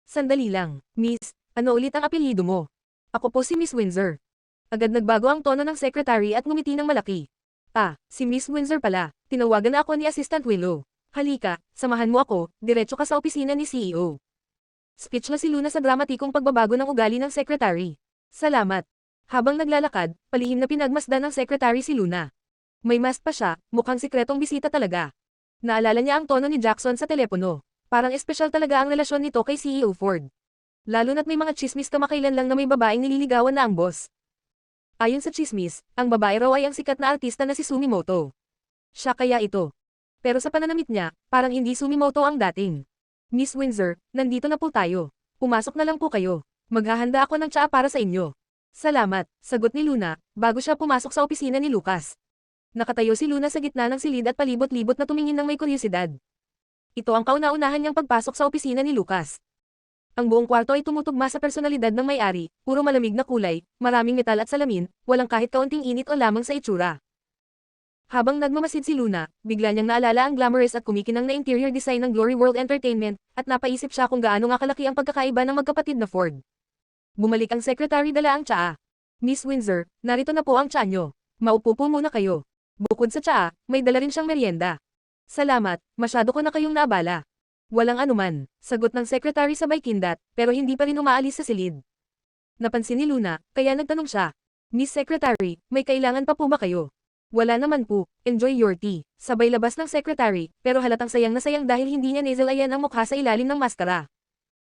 Sandali lang, Miss, ano ulit ang apelyido mo? Ako po si Miss Windsor. Agad nagbago ang tono ng secretary at ngumiti ng malaki. Ah, si Miss Windsor pala, tinawagan na ako ni Assistant Willow. Halika, samahan mo ako, diretso ka sa opisina ni CEO. Speechless si Luna sa dramatikong pagbabago ng ugali ng secretary. Salamat. Habang naglalakad, palihim na pinagmasdan ng secretary si Luna. May mask pa siya, mukhang sikretong bisita talaga. Naalala niya ang tono ni Jackson sa telepono. Parang espesyal talaga ang relasyon nito kay CEO Ford. Lalo na't may mga chismis kamakailan lang na may babaeng nililigawan na ang boss. Ayon sa chismis, ang babae raw ay ang sikat na artista na si Sumimoto. Siya kaya ito. Pero sa pananamit niya, parang hindi Sumimoto ang dating. Miss Windsor, nandito na po tayo. Pumasok na lang po kayo. Maghahanda ako ng tsaa para sa inyo. Salamat, sagot ni Luna, bago siya pumasok sa opisina ni Lucas. Nakatayo si Luna sa gitna ng silid at palibot-libot na tumingin ng may kuryosidad. Ito ang kauna-unahan niyang pagpasok sa opisina ni Lucas. Ang buong kwarto ay tumutugma sa personalidad ng may-ari, puro malamig na kulay, maraming metal at salamin, walang kahit kaunting init o lamang sa itsura. Habang nagmamasid si Luna, bigla niyang naalala ang glamorous at kumikinang na interior design ng Glory World Entertainment, at napaisip siya kung gaano nga kalaki ang pagkakaiba ng magkapatid na Ford. Bumalik ang secretary dala ang tsaa. Miss Windsor, narito na po ang tsaa niyo. Maupo po muna kayo. Bukod sa tsaa, may dala rin siyang merienda. Salamat, masyado ko na kayong naabala. Walang anuman, sagot ng secretary sabay kindat, pero hindi pa rin umaalis sa silid. Napansin ni Luna, kaya nagtanong siya. Miss Secretary, may kailangan pa po ba kayo? Wala naman po, enjoy your tea. Sabay labas ng secretary, pero halatang sayang na sayang dahil hindi niya nasalayan ang mukha sa ilalim ng maskara.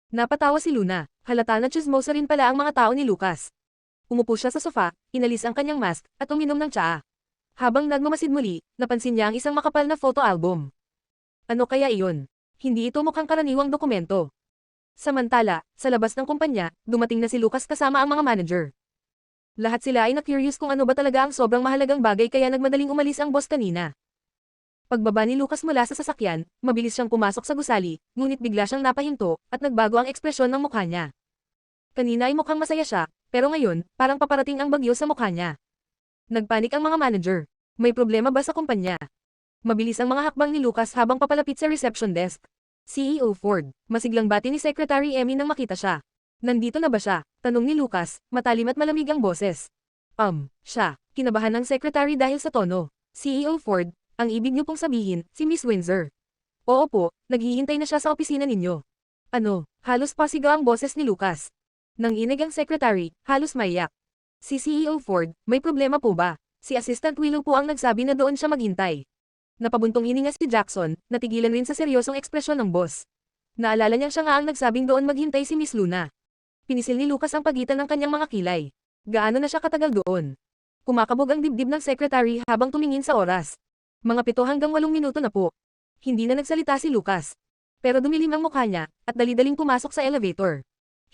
Napatawa si Luna, halata na chismosa rin pala ang mga tao ni Lucas. Umupo siya sa sofa, inalis ang kanyang mask, at uminom ng tsaa. Habang nagmamasid muli, napansin niya ang isang makapal na photo album. Ano kaya iyon? Hindi ito mukhang karaniwang dokumento. Samantala, sa labas ng kumpanya, dumating na si Lucas kasama ang mga manager. Lahat sila ay na-curious kung ano ba talaga ang sobrang mahalagang bagay kaya nagmadaling umalis ang boss kanina. Pagbaba ni Lucas mula sa sasakyan, mabilis siyang pumasok sa gusali, ngunit bigla siyang napahinto, at nagbago ang ekspresyon ng mukha niya. Kanina ay mukhang masaya siya, pero ngayon, parang paparating ang bagyo sa mukha niya. Nagpanik ang mga manager. May problema ba sa kumpanya? Mabilis ang mga hakbang ni Lucas habang papalapit sa reception desk. CEO Ford, masiglang bati ni Secretary Emmy nang makita siya. Nandito na ba siya? Tanong ni Lucas, matalim at malamig ang boses. Siya, kinabahan ng secretary dahil sa tono. CEO Ford, ang ibig niyo pong sabihin, si Miss Windsor. Oo po, naghihintay na siya sa opisina ninyo. Ano, halos pasigaw ang boses ni Lucas. Nang inig ang secretary, halos maiyak. Si CEO Ford, may problema po ba? Si Assistant Willow po ang nagsabi na doon siya maghintay. Napabuntong hininga si Jackson, natigilan rin sa seryosong ekspresyon ng boss. Naalala niyang siya nga ang nagsabing doon maghintay si Miss Luna. Pinisil ni Lucas ang pagitan ng kanyang mga kilay. Gaano na siya katagal doon? Kumakabog ang dibdib ng secretary habang tumingin sa oras. Mga 7 hanggang 8 minuto na po. Hindi na nagsalita si Lucas. Pero dumilim ang mukha niya, at dali-daling pumasok sa elevator.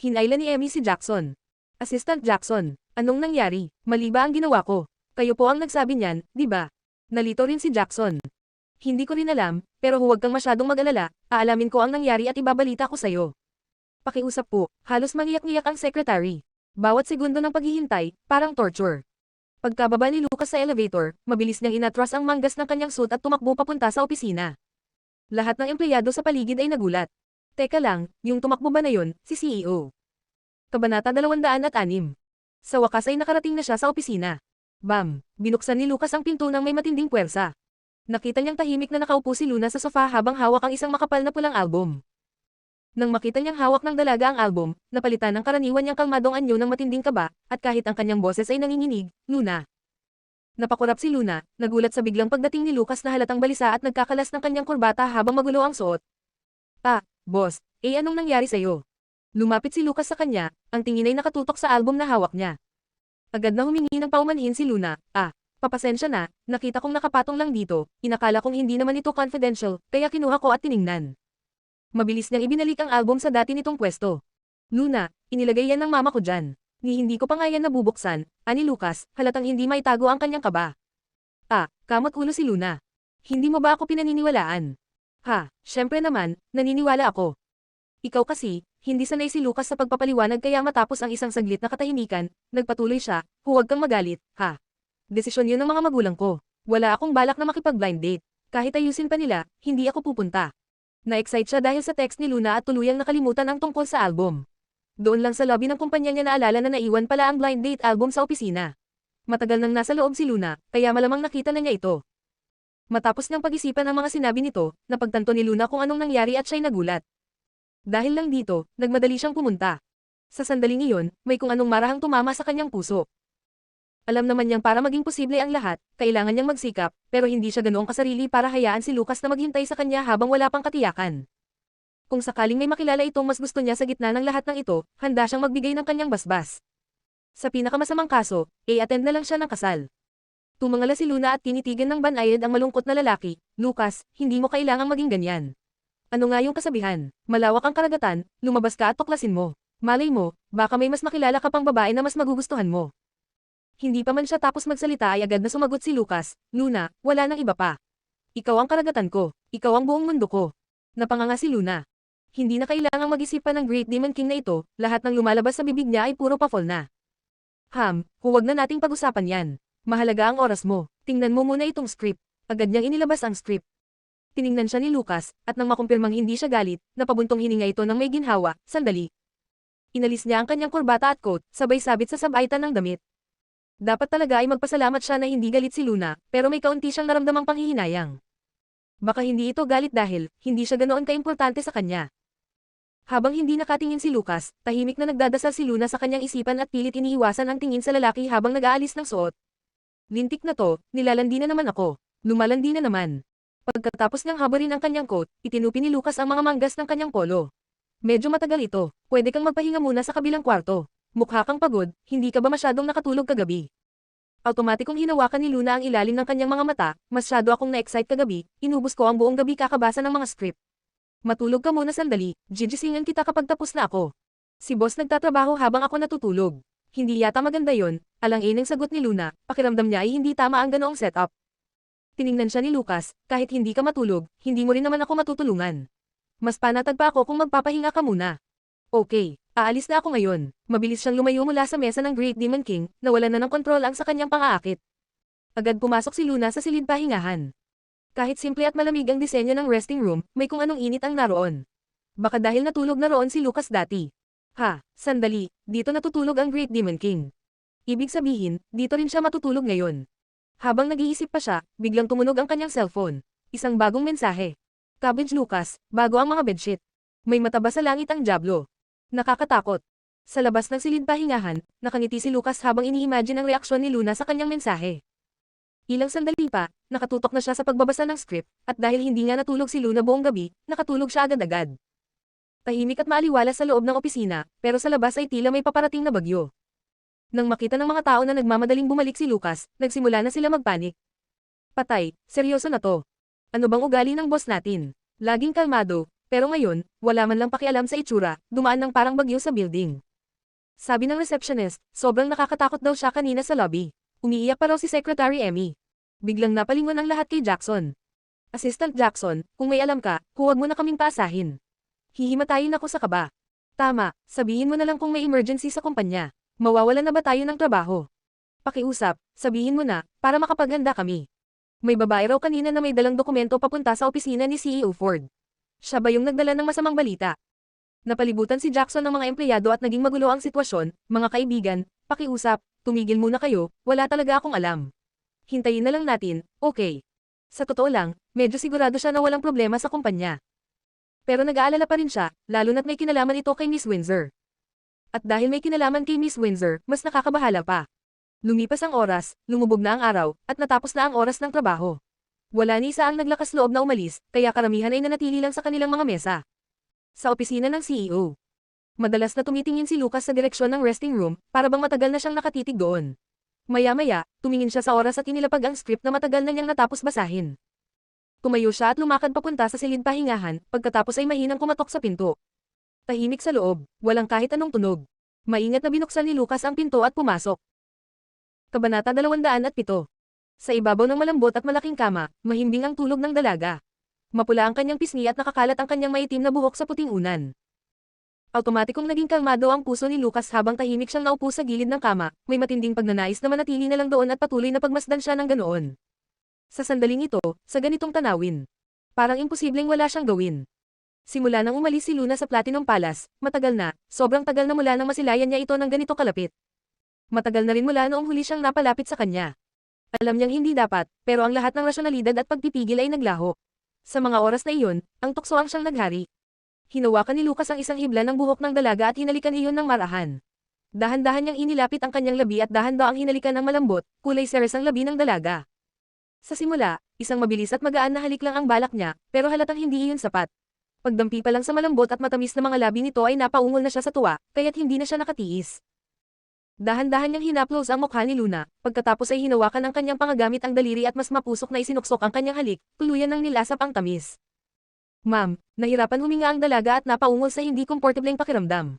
Hinayla ni Emmy si Jackson. Assistant Jackson, anong nangyari? Mali ba ang ginawa ko? Kayo po ang nagsabi niyan, di ba? Nalito rin si Jackson. Hindi ko rin alam, pero huwag kang masyadong mag-alala, aalamin ko ang nangyari at ibabalita ko sa'yo. Pakiusap po, halos mangiyak-ngiyak ang secretary. Bawat segundo ng paghihintay, parang torture. Pagkababa ni Lucas sa elevator, mabilis niyang inatras ang manggas ng kanyang suit at tumakbo papunta sa opisina. Lahat ng empleyado sa paligid ay nagulat. Teka lang, yung tumakbo ba na yun, si CEO? Kabanata 206. Sa wakas ay nakarating na siya sa opisina. Bam! Binuksan ni Lucas ang pinto ng may matinding puwersa. Nakita niyang tahimik na nakaupo si Luna sa sofa habang hawak ang isang makapal na pulang album. Nang makita niyang hawak ng dalaga ang album, napalitan ng karaniwan niyang kalmadong anyo ng matinding kaba, at kahit ang kanyang boses ay nanginginig, Luna. Napakurap si Luna, nagulat sa biglang pagdating ni Lucas na halatang balisa at nagkakalas ng kanyang kurbata habang magulo ang suot. Boss, anong nangyari sa'yo? Lumapit si Lucas sa kanya, ang tingin ay nakatutok sa album na hawak niya. Agad na humingi ng paumanhin si Luna, papasensya na, nakita kong nakapatong lang dito, inakala kong hindi naman ito confidential, kaya kinuha ko at tiningnan. Mabilis niyang ibinalik ang album sa dati nitong pwesto. Luna, inilagay yan ng mama ko dyan. Ni hindi ko pa nga yan nabubuksan, ani Lucas, halatang hindi maitago ang kanyang kaba. Kamot ulo si Luna. Hindi mo ba ako pinaniniwalaan? Syempre naman, naniniwala ako. Ikaw kasi, hindi sanay si Lucas sa pagpapaliwanag kaya matapos ang isang saglit na katahimikan, nagpatuloy siya, huwag kang magalit, ha? Desisyon yun ng mga magulang ko. Wala akong balak na makipag-blind date. Kahit ayusin pa nila, hindi ako pupunta. Na-excite siya dahil sa text ni Luna at tuluyang nakalimutan ang tungkol sa album. Doon lang sa lobby ng kumpanya niya naalala na naiwan pala ang blind date album sa opisina. Matagal nang nasa loob si Luna, kaya malamang nakita na niya ito. Matapos niyang pag-isipan ang mga sinabi nito, napagtanto ni Luna kung anong nangyari at siya'y nagulat. Dahil lang dito, nagmadali siyang pumunta. Sa sandaling iyon, may kung anong marahang tumama sa kanyang puso. Alam naman niyang para maging posible ang lahat, kailangan niyang magsikap, pero hindi siya ganoong kasarili para hayaan si Lucas na maghintay sa kanya habang wala pang katiyakan. Kung sakaling may makilala itong mas gusto niya sa gitna ng lahat ng ito, handa siyang magbigay ng kanyang basbas. Sa pinakamasamang kaso, attend na lang siya ng kasal. Tumangala si Luna at tinitigan ng banayad ang malungkot na lalaki, Lucas, hindi mo kailangang maging ganyan. Ano nga yung kasabihan? Malawak ang karagatan, lumabas ka at tuklasin mo. Malay mo, baka may mas makilala ka pang babae na mas magugustuhan mo. Hindi pa man siya tapos magsalita ay agad na sumagot si Lucas, Luna, wala nang iba pa. Ikaw ang karagatan ko, ikaw ang buong mundo ko. Napanganga si Luna. Hindi na kailangang mag-isip pa ng Great Demon King na ito, lahat ng lumalabas sa bibig niya ay puro pa-fall na. Huwag na nating pag-usapan yan. Mahalaga ang oras mo, tingnan mo muna itong script. Agad niyang inilabas ang script. Tiningnan siya ni Lucas, at nang makumpirmang hindi siya galit, napabuntong hininga ito ng may ginhawa, sandali. Inalis niya ang kanyang kurbata at coat, sabay sabit sa sabaitan ng damit. Dapat talaga ay magpasalamat siya na hindi galit si Luna, pero may kaunti siyang naramdamang panghihinayang. Baka hindi ito galit dahil, hindi siya ganoon kaimportante sa kanya. Habang hindi nakatingin si Lucas, tahimik na nagdadasal si Luna sa kanyang isipan at pilit iniiwasan ang tingin sa lalaki habang nag-aalis ng suot. Lintik na to, nilalandi na naman ako. Lumalandi na naman. Pagkatapos niyang habarin ang kanyang coat, itinupi ni Lucas ang mga manggas ng kanyang polo. Medyo matagal ito, pwede kang magpahinga muna sa kabilang kwarto. Mukha kang pagod, hindi ka ba masyadong nakatulog kagabi? Automatikong hinawakan ni Luna ang ilalim ng kanyang mga mata, masyado akong na-excite kagabi, inubos ko ang buong gabi kakabasa ng mga script. Matulog ka muna sandali, gigisingan kita kapag tapos na ako. Si boss nagtatrabaho habang ako natutulog. Hindi yata maganda yon, alang-inang sagot ni Luna, pakiramdam niya ay hindi tama ang ganoong setup. Tiningnan siya ni Lucas, kahit hindi ka matulog, hindi mo rin naman ako matutulungan. Mas panatag pa ako kung magpapahinga ka muna. Okay. Aalis na ako ngayon. Mabilis siyang lumayo mula sa mesa ng Great Demon King, nawala na ng kontrol ang sa kanyang pang-aakit. Agad pumasok si Luna sa silid pahingahan. Kahit simple at malamig ang disenyo ng resting room, may kung anong init ang naroon. Baka dahil natulog na roon si Lucas dati. Sandali, dito natutulog ang Great Demon King. Ibig sabihin, dito rin siya matutulog ngayon. Habang nag-iisip pa siya, biglang tumunog ang kanyang cellphone. Isang bagong mensahe. Cabbage Lucas, bago ang mga bedsheet. May mataba sa langit ang Diablo. Nakakatakot. Sa labas ng silid pahingahan, nakangiti si Lucas habang ini-imagine ang reaksyon ni Luna sa kanyang mensahe. Ilang sandali pa, nakatutok na siya sa pagbabasa ng script, at dahil hindi nga natulog si Luna buong gabi, nakatulog siya agad-agad. Tahimik at maaliwalas sa loob ng opisina, pero sa labas ay tila may paparating na bagyo. Nang makita ng mga tao na nagmamadaling bumalik si Lucas, nagsimula na sila magpanik. Patay, seryoso na to. Ano bang ugali ng boss natin? Laging kalmado. Pero ngayon, wala man lang pakialam sa itsura, dumaan ng parang bagyo sa building. Sabi ng receptionist, sobrang nakakatakot daw siya kanina sa lobby. Umiiyak pa raw si Secretary Emmy. Biglang napalingon ang lahat kay Jackson. Assistant Jackson, kung may alam ka, huwag mo na kaming paasahin. Hihimatayin ako sa kaba. Tama, sabihin mo na lang kung may emergency sa kumpanya. Mawawalan na ba tayo ng trabaho? Pakiusap, sabihin mo na, para makapaghanda kami. May babae raw kanina na may dalang dokumento papunta sa opisina ni CEO Ford. Siya ba yung nagdala ng masamang balita? Napalibutan si Jackson ng mga empleyado at naging magulo ang sitwasyon, mga kaibigan, pakiusap, tumigil muna kayo, wala talaga akong alam. Hintayin na lang natin, okay. Sa totoo lang, medyo sigurado siya na walang problema sa kumpanya. Pero nag-aalala pa rin siya, lalo na't may kinalaman ito kay Miss Windsor. At dahil may kinalaman kay Miss Windsor, mas nakakabahala pa. Lumipas ang oras, lumubog na ang araw, at natapos na ang oras ng trabaho. Wala ni isa ang naglakas loob na umalis, kaya karamihan ay nanatili lang sa kanilang mga mesa. Sa opisina ng CEO. Madalas na tumitingin si Lucas sa direksyon ng resting room, para bang matagal na siyang nakatitig doon. Maya-maya, tumingin siya sa oras at inilapag ang script na matagal na niyang natapos basahin. Tumayo siya at lumakad papunta sa silid pahingahan, pagkatapos ay mahinang kumatok sa pinto. Tahimik sa loob, walang kahit anong tunog. Maingat na binuksan ni Lucas ang pinto at pumasok. Kabanata 207. Sa ibabaw ng malambot at malaking kama, mahimbing ang tulog ng dalaga. Mapula ang kanyang pisngi at nakakalat ang kanyang maitim na buhok sa puting unan. Automatikong naging kalmado ang puso ni Lucas habang tahimik siyang naupo sa gilid ng kama, may matinding pagnanais na manatili na lang doon at patuloy na pagmasdan siya ng ganoon. Sa sandaling ito, sa ganitong tanawin, parang imposibleng wala siyang gawin. Simula nang umalis si Luna sa Platinum Palace, matagal na, sobrang tagal na mula nang masilayan niya ito ng ganito kalapit. Matagal na rin mula noong huli siyang napalapit sa kanya. Alam niyang hindi dapat, pero ang lahat ng rasyonalidad at pagpipigil ay naglaho. Sa mga oras na iyon, ang tukso ang siyang naghari. Hinawakan ni Lucas ang isang hibla ng buhok ng dalaga at hinalikan iyon ng marahan. Dahan-dahan niyang inilapit ang kanyang labi at dahan-dahan ang hinalikan ng malambot, kulay ceres ang labi ng dalaga. Sa simula, isang mabilis at magaan na halik lang ang balak niya, pero halatang hindi iyon sapat. Pagdampi pa lang sa malambot at matamis na mga labi nito ay napaungol na siya sa tuwa, kaya't hindi na siya nakatiis. Dahan-dahan niyang hinaplos ang mukha ni Luna, pagkatapos ay hinawakan ng kanyang pangagamit ang daliri at mas mapusok na isinuksok ang kanyang halik, tuluyan ng nilasap ang tamis. Ma'am, nahirapan huminga ang dalaga at napaungol sa hindi komportableng pakiramdam.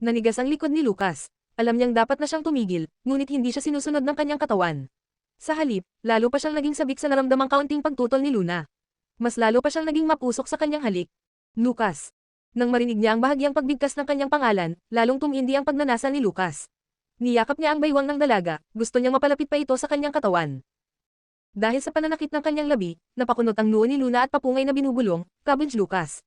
Nanigas ang likod ni Lucas. Alam niyang dapat na siyang tumigil, ngunit hindi siya sinusunod ng kanyang katawan. Sa halip, lalo pa siyang naging sabik sa naramdamang kaunting pagtutol ni Luna. Mas lalo pa siyang naging mapusok sa kanyang halik. Lucas. Nang marinig niya ang bahagyang pagbigkas ng kanyang pangalan, lalong tumindi ang pagnanasa ni Lucas. Niyakap niya ang baywang ng dalaga, gusto niyang mapalapit pa ito sa kanyang katawan. Dahil sa pananakit ng kanyang labi, napakunot ang noo ni Luna at papungay na binubulong, "Cabbage Lucas."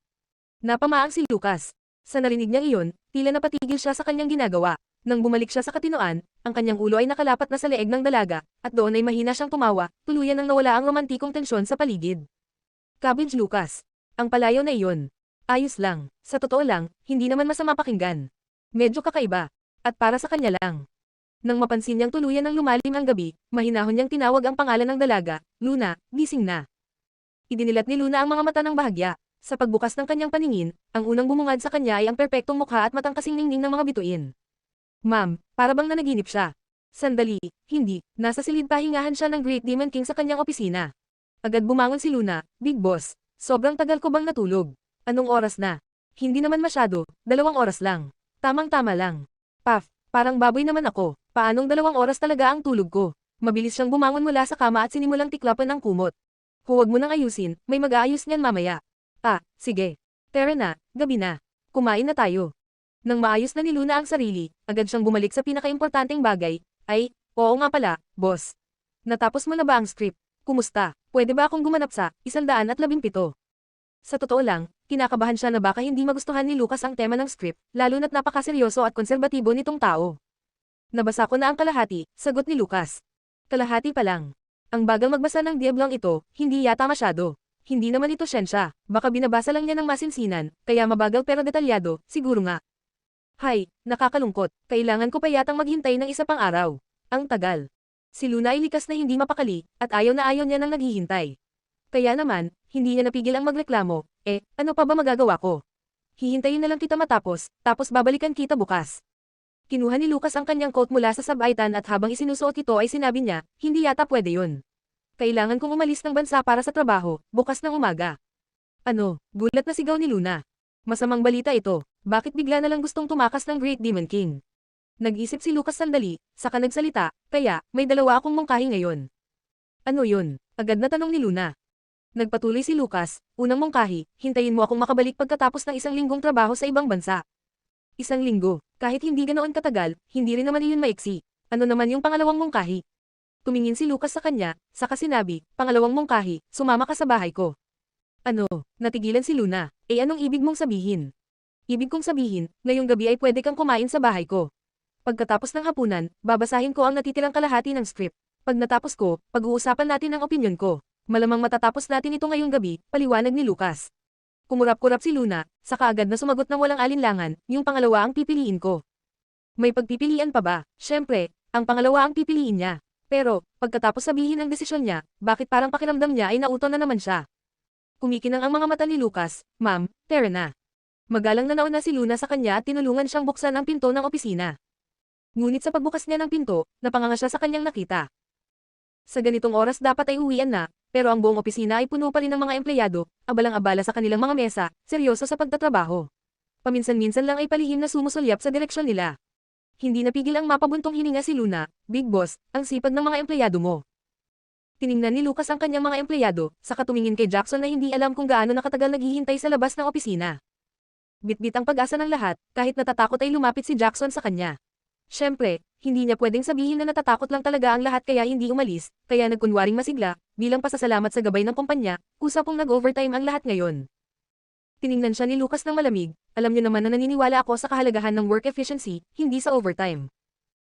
Napamaang si Lucas. Sa narinig niyang iyon, tila napatigil siya sa kanyang ginagawa. Nang bumalik siya sa katinoan, ang kanyang ulo ay nakalapat na sa leeg ng dalaga, at doon ay mahina siyang tumawa, tuluyan nang nawala ang romantikong tensyon sa paligid. "Cabbage Lucas. Ang palayaw na iyon. Ayos lang. Sa totoo lang, hindi naman masama pakinggan. Medyo kakaiba. At para sa kanya lang." Nang mapansin niyang tuluyan ng lumalim ang gabi, mahinahon niyang tinawag ang pangalan ng dalaga, "Luna, gising na." Idinilat ni Luna ang mga mata ng bahagya. Sa pagbukas ng kanyang paningin, ang unang bumungad sa kanya ay ang perpektong mukha at matang kasing ningning ng mga bituin. "Ma'am, para bang nanaginip siya?" "Sandali, hindi. Nasa silid pahingahan siya ng Great Demon King sa kanyang opisina." Agad bumangon si Luna, "Big Boss, sobrang tagal ko bang natulog? Anong oras na?" "Hindi naman masyado, 2 oras lang. Tamang-tama lang." "Paf, parang baboy naman ako. Paanong 2 oras talaga ang tulog ko?" Mabilis siyang bumangon mula sa kama at sinimulang tiklapan ang kumot. "Huwag mo nang ayusin, may mag-aayos niyan mamaya." "Ah, sige. Tara na, gabi na. Kumain na tayo." Nang maayos na ni Luna ang sarili, agad siyang bumalik sa pinakaimportanteng bagay, "Ay, oo nga pala, boss. Natapos mo na ba ang script? Kumusta? Pwede ba akong gumanap sa 117?" Sa totoo lang, kinakabahan siya na baka hindi magustuhan ni Lucas ang tema ng script, lalo na't napakaseryoso at konserbatibo nitong tao. "Nabasa ko na ang kalahati," sagot ni Lucas. "Kalahati pa lang. Ang bagal magbasa ng diablong ito, hindi yata masyado. Hindi naman ito siyensya, baka binabasa lang niya ng masinsinan, kaya mabagal pero detalyado, siguro nga." "Hay, nakakalungkot, kailangan ko pa yatang maghintay ng isa pang araw. Ang tagal." Si Luna ay likas na hindi mapakali, at ayaw na ayaw niya nang naghihintay. Kaya naman, hindi niya napigil ang magreklamo, "Ano pa ba magagawa ko? Hihintayin na lang kita matapos, tapos babalikan kita bukas." Kinuha ni Lucas ang kanyang coat mula sa sabaitan at habang isinusuot ito ay sinabi niya, "Hindi yata pwede yun. Kailangan kong umalis ng bansa para sa trabaho, bukas ng umaga." "Ano?" Gulat na sigaw ni Luna. "Masamang balita ito, bakit bigla na lang gustong tumakas ng Great Demon King?" Nag-isip si Lucas sandali, saka nagsalita, "Kaya, may dalawa akong mungkahi ngayon." "Ano yun?" Agad na tanong ni Luna. Nagpatuloy si Lucas, "Unang mungkahi, hintayin mo akong makabalik pagkatapos ng 1 linggong trabaho sa ibang bansa." 1 linggo, kahit hindi ganoon katagal, hindi rin naman iyon maiksi. "Ano naman yung pangalawang mungkahi?" Tumingin si Lucas sa kanya, saka sinabi, "Pangalawang mungkahi, sumama ka sa bahay ko." "Ano?" Natigilan si Luna. Anong ibig mong sabihin?" "Ibig kong sabihin, ngayong gabi ay pwede kang kumain sa bahay ko. Pagkatapos ng hapunan, babasahin ko ang natitirang kalahati ng script. Pag natapos ko, pag-uusapan natin ang opinyon ko. Malamang matatapos natin ito ngayong gabi," paliwanag ni Lucas. Kumurap-kurap si Luna, saka agad na sumagot ng walang alinlangan, "Yung pangalawa ang pipiliin ko." May pagpipilian pa ba? Siyempre, ang pangalawa ang pipiliin niya. Pero, pagkatapos sabihin ang desisyon niya, bakit parang pakiramdam niya ay nauto na naman siya? Kumikinang ang mga mata ni Lucas, "Ma'am, tara na." Magalang na nauna si Luna sa kanya at tinulungan siyang buksan ang pinto ng opisina. Ngunit sa pagbukas niya ng pinto, napanganga siya sa kanyang nakita. Sa ganitong oras dapat ay uwian na, pero ang buong opisina ay puno pa rin ng mga empleyado, abalang-abala sa kanilang mga mesa, seryoso sa pagtatrabaho. Paminsan-minsan lang ay palihim na sumusulyap sa direksyon nila. Hindi napigil ang mapabuntong hininga si Luna, "Big Boss, ang sipag ng mga empleyado mo." Tiningnan ni Lucas ang kanyang mga empleyado, saka tumingin kay Jackson na hindi alam kung gaano nakatagal naghihintay sa labas ng opisina. Bitbit ang pag-asa ng lahat, kahit natatakot ay lumapit si Jackson sa kanya. Siyempre, hindi niya pwedeng sabihin na natatakot lang talaga ang lahat kaya hindi umalis, kaya nagkunwaring masigla, bilang pasasalamat sa gabay ng kumpanya, usapong nag-overtime ang lahat ngayon. Tiningnan siya ni Lucas ng malamig, alam niyo naman na naniniwala ako sa kahalagahan ng work efficiency, hindi sa overtime.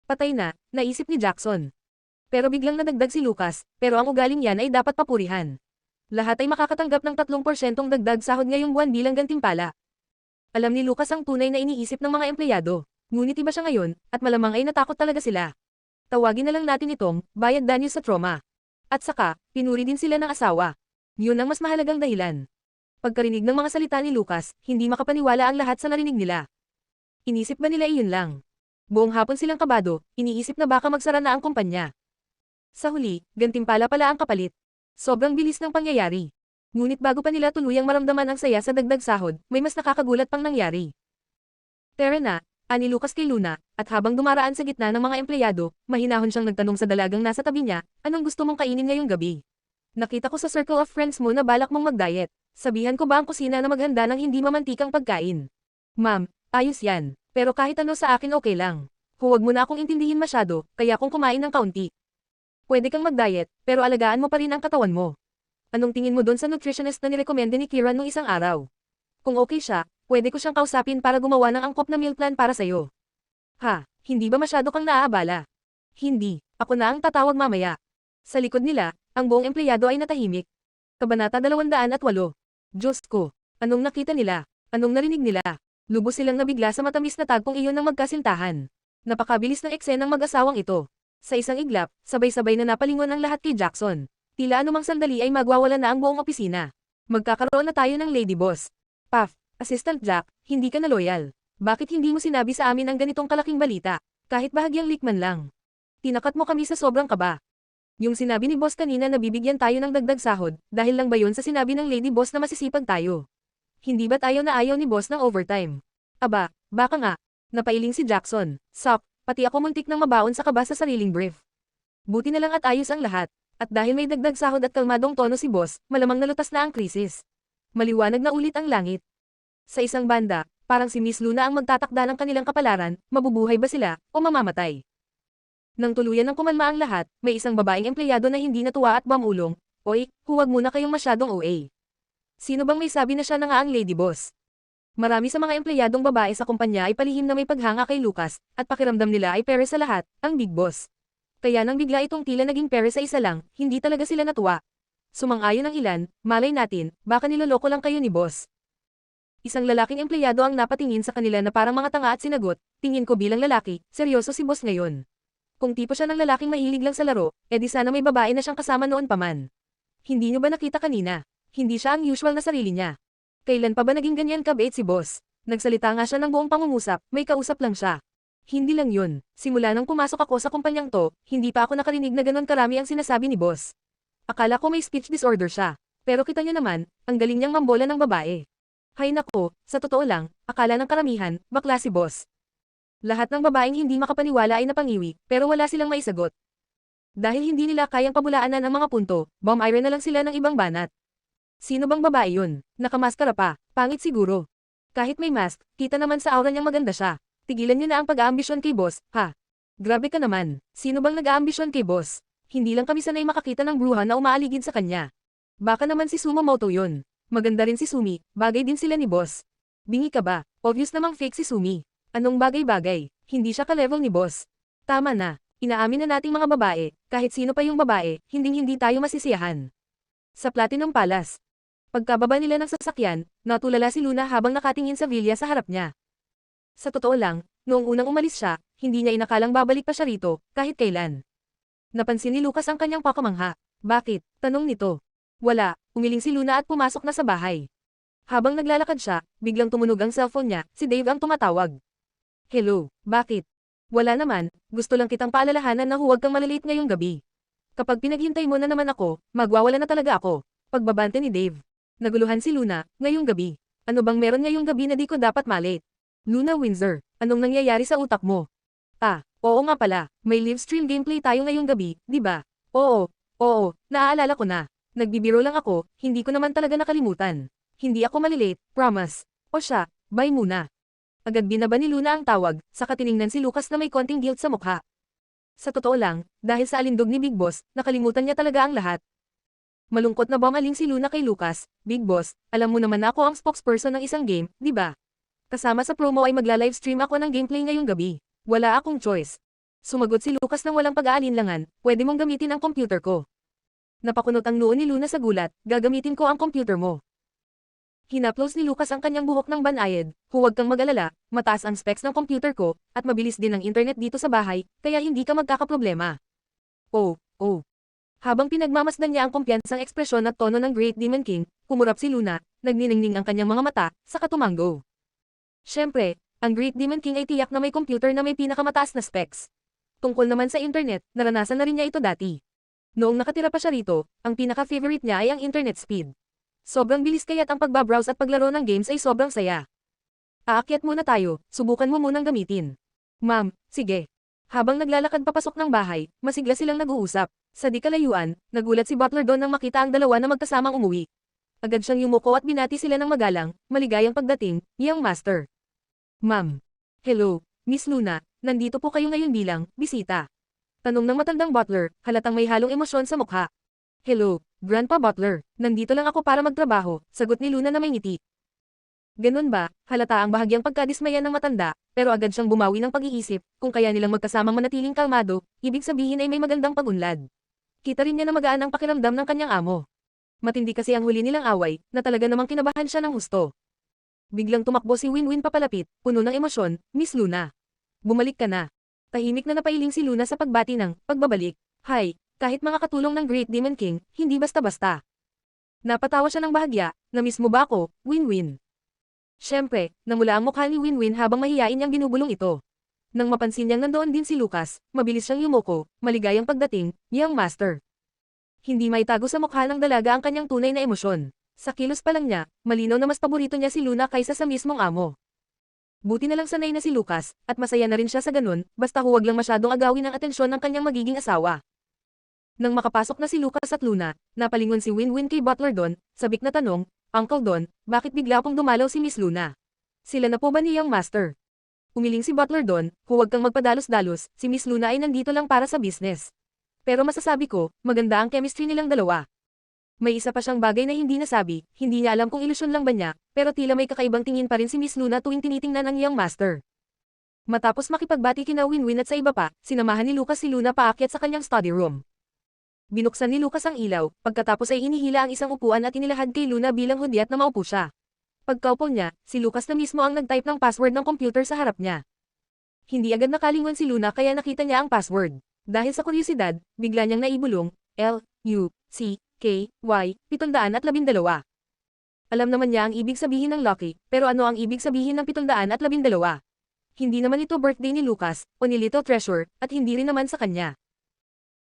Patay na, naisip ni Jackson. Pero biglang nadagdag si Lucas, pero ang ugaling yan ay dapat papurihan. Lahat ay makakatanggap ng 3% dagdag sahod ngayong buwan bilang gantimpala. Alam ni Lucas ang tunay na iniisip ng mga empleyado, ngunit iba siya ngayon, at malamang ay natakot talaga sila. Tawagin na lang natin itong, bayad danyo sa trauma. At saka, pinuri din sila ng asawa. Yun ang mas mahalagang dahilan. Pagkarinig ng mga salita ni Lucas, hindi makapaniwala ang lahat sa narinig nila. Inisip ba nila iyon lang? Buong hapon silang kabado, iniisip na baka magsara na ang kumpanya. Sa huli, gantimpala pala ang kapalit. Sobrang bilis ng pangyayari. Ngunit bago pa nila tuluyang maramdaman ang saya sa dagdag sahod, may mas nakakagulat pang nangyari. Tara na, ani Lucas kay Luna, at habang dumaraan sa gitna ng mga empleyado, mahinahon siyang nagtanong sa dalagang nasa tabi niya, anong gusto mong kainin ngayong gabi? Nakita ko sa circle of friends mo na balak mong mag-diet. Sabihan ko ba ang kusina na maghanda ng hindi mamantikang pagkain? Ma'am, ayos yan, pero kahit ano sa akin okay lang. Huwag mo na akong intindihin masyado, kaya kung kumain ng kaunti. Pwede kang mag-diet, pero alagaan mo pa rin ang katawan mo. Anong tingin mo doon sa nutritionist na nirekomenda ni Kira nung isang araw? Kung okay siya, pwede ko siyang kausapin para gumawa ng angkop na meal plan para sa'yo. Ha, hindi ba masyado kang naaabala? Hindi, ako na ang tatawag mamaya. Sa likod nila, ang buong empleyado ay natahimik. Kabanata 208. Diyos ko, anong nakita nila? Anong narinig nila? Lubos silang nabigla sa matamis na tagpong iyon ng magkasintahan. Napakabilis ng eksenang mag-asawang ito. Sa isang iglap, sabay-sabay na napalingon ang lahat kay Jackson. Tila anumang sandali ay magwawala na ang buong opisina. Magkakaroon na tayo ng lady boss. Puff, Assistant Jack, hindi ka na loyal. Bakit hindi mo sinabi sa amin ang ganitong kalaking balita? Kahit bahagyang leak man lang. Tinakat mo kami sa sobrang kaba. Yung sinabi ni boss kanina na bibigyan tayo ng dagdag sahod, dahil lang ba yun sa sinabi ng lady boss na masisipag tayo? Hindi ba't ayaw na ayaw ni boss ng overtime? Aba, baka nga. Napailing si Jackson. Sok, pati ako muntik nang mabaon sa kaba sa sariling brief. Buti na lang at ayos ang lahat. At dahil may dagdag sahod at kalmadong tono si boss, malamang nalutas na ang krisis. Maliwanag na ulit ang langit. Sa isang banda, parang si Miss Luna ang magtatakda ng kanilang kapalaran, mabubuhay ba sila, o mamamatay. Nang tuluyan ng kumalma ang lahat, may isang babaeng empleyado na hindi natuwa at bamulong, "Oy, huwag muna kayong masyadong OA. Sino bang may sabi na siya na nga ang lady boss?" Marami sa mga empleyadong babae sa kumpanya ay palihim na may paghanga kay Lucas, at pakiramdam nila ay pere sa lahat, ang big boss. Kaya nang bigla itong tila naging pere sa isa lang, hindi talaga sila natuwa. Sumang-ayon ang ilan, malay natin, baka niloloko lang kayo ni boss. Isang lalaking empleyado ang napatingin sa kanila na parang mga tanga at sinagot, tingin ko bilang lalaki, seryoso si boss ngayon. Kung tipo siya ng lalaking mahilig lang sa laro, edi sana may babae na siyang kasama noon pa man. Hindi nyo ba nakita kanina? Hindi siya ang usual na sarili niya. Kailan pa ba naging ganyan kabait si boss? Nagsalita nga siya ng buong pangungusap, may kausap lang siya. Hindi lang yun, simula nang pumasok ako sa kumpanyang to, hindi pa ako nakarinig na ganon karami ang sinasabi ni boss. Akala ko may speech disorder siya. Pero kita nyo naman, ang galing niyang mambola ng babae. Hay nako, sa totoo lang, akala ng karamihan, bakla si boss. Lahat ng babaeng hindi makapaniwala ay napangiwi, pero wala silang maisagot. Dahil hindi nila kayang pabulaanan ang mga punto, bomb iron na lang sila ng ibang banat. Sino bang babae yun? Nakamaskara pa, pangit siguro. Kahit may mask, kita naman sa aura niyang maganda siya. Tigilan niyo na ang pag-aambisyon kay boss, ha? Grabe ka naman, sino bang nag-aambisyon kay boss? Hindi lang kami sanay makakita ng bruha na umaaligid sa kanya. Baka naman si Sumamoto yun. Maganda rin si Sumi, bagay din sila ni boss. Bingi ka ba? Obvious namang fake si Sumi. Anong bagay-bagay? Hindi siya ka-level ni boss. Tama na, inaamin na nating mga babae, kahit sino pa yung babae, hinding-hindi tayo masisiyahan. Sa Platinum Palace. Pagkababa nila ng sasakyan, natulala si Luna habang nakatingin sa villa sa harap niya. Sa totoo lang, noong unang umalis siya, hindi niya inakalang babalik pa siya rito, kahit kailan. Napansin ni Lucas ang kanyang pakamangha. Bakit? Tanong nito. Wala, umiling si Luna at pumasok na sa bahay. Habang naglalakad siya, biglang tumunog ang cellphone niya, si Dave ang tumatawag. Hello, bakit? Wala naman, gusto lang kitang paalalahanan na huwag kang malilate ngayong gabi. Kapag pinaghintay mo na naman ako, magwawala na talaga ako. Pagbabante ni Dave. Naguluhan si Luna, ngayong gabi. Ano bang meron ngayong gabi na di ko dapat malate? Luna Windsor, anong nangyayari sa utak mo? Oo nga pala, may live stream gameplay tayo ngayong gabi, di ba? Oo, naaalala ko na. Nagbibiro lang ako, hindi ko naman talaga nakalimutan. Hindi ako malilate, promise. O siya, Bye muna. Agad binaba ni Luna ang tawag, saka tiningnan si Lucas na may konting guilt sa mukha. Sa totoo lang, dahil sa alindog ni Big Boss, nakalimutan niya talaga ang lahat. Malungkot na bumaling si Luna kay Lucas, Big Boss, alam mo naman na ako ang spokesperson ng isang game, di ba? Kasama sa promo ay magla-livestream ako ng gameplay ngayong gabi. Wala akong choice. Sumagot si Lucas ng walang pag-aalinlangan, pwede mong gamitin ang computer ko. Napakunot ang noo ni Luna sa gulat, gagamitin ko ang computer mo. Hinaplos ni Lucas ang kanyang buhok ng banayad, huwag kang mag-alala, mataas ang specs ng computer ko, at mabilis din ang internet dito sa bahay, kaya hindi ka magkakaproblema. Oh. Habang pinagmamasdan niya ang kumpiyansang ekspresyon at tono ng Great Demon King, kumurap si Luna, nagniningning ang kanyang mga mata, saka tumango. Siyempre, ang Great Demon King ay tiyak na may computer na may pinakamataas na specs. Tungkol naman sa internet, naranasan na rin niya ito dati. Noong nakatira pa siya rito, ang pinaka-favorite niya ay ang internet speed. Sobrang bilis kaya't ang pagbabrowse at paglaro ng games ay sobrang saya. Aakyat muna tayo, subukan mo munang gamitin. Ma'am, sige. Habang naglalakad papasok ng bahay, masigla silang nag-uusap. Sa di kalayuan, nagulat si Butler doon nang makita ang dalawa na magkasamang umuwi. Agad siyang yumuko at binati sila ng magalang, maligayang pagdating, young master. Ma'am. Hello, Miss Luna, nandito po kayo ngayon bilang bisita. Tanong ng matandang Butler, halatang may halong emosyon sa mukha. Hello, Grandpa Butler, nandito lang ako para magtrabaho, sagot ni Luna na may ngiti. Ganun ba, halata ang bahagyang pagkadismaya ng matanda, pero agad siyang bumawi ng pag-iisip, kung kaya nilang magkasamang manatiling kalmado, ibig sabihin ay may magandang pagunlad. Kita rin niya na magaan ang pakiramdam ng kanyang amo. Matindi kasi ang huli nilang away, na talaga namang kinabahan siya ng husto. Biglang tumakbo si Winwin papalapit, puno ng emosyon, Miss Luna. Bumalik ka na. Tahimik na napailing si Luna sa pagbati ng pagbabalik. Hi, kahit mga katulong ng Great Demon King, hindi basta-basta. Napatawa siya ng bahagya, na-miss mo ba ako, Winwin? Siyempre, namula ang mukha ni Winwin habang mahiyain niyang binubulong ito. Nang mapansin niyang nandoon din si Lucas, mabilis siyang yumuko, maligayang pagdating, young master. Hindi maitago sa mukha ng dalaga ang kanyang tunay na emosyon. Sa kilos pa lang niya, malinaw na mas paborito niya si Luna kaysa sa mismong amo. Buti na lang sanay na si Lucas, at masaya na rin siya sa ganun, basta huwag lang masyadong agawin ang atensyon ng kanyang magiging asawa. Nang makapasok na si Lucas at Luna, napalingon si Winwin kay Butler Don, sabik na tanong, Uncle Don, bakit bigla pong dumalaw si Miss Luna? Sila na po ba ni Young Master? Umiling si Butler Don, huwag kang magpadalos-dalos, si Miss Luna ay nandito lang para sa business. Pero masasabi ko, maganda ang chemistry nilang dalawa. May isa pa siyang bagay na hindi nasabi, hindi niya alam kung ilusyon lang ba niya, pero tila may kakaibang tingin pa rin si Miss Luna tuwing tinitingnan ang Young Master. Matapos makipagbati kina Winwin at sa iba pa, sinamahan ni Lucas si Luna paakyat sa kanyang study room. Binuksan ni Lucas ang ilaw, pagkatapos ay inihila ang isang upuan at inilahad kay Luna bilang hudyat na maupo siya. Pagkaupo niya, si Lucas na mismo ang nag-type ng password ng computer sa harap niya. Hindi agad nakalingon si Luna kaya nakita niya ang password. Dahil sa kuryosidad, bigla niyang naibulong, L-U-C-K-Y, 712. Alam naman niya ang ibig sabihin ng Lucky, pero ano ang ibig sabihin ng 712? Hindi naman ito birthday ni Lucas, o ni Little Treasure, at hindi rin naman sa kanya.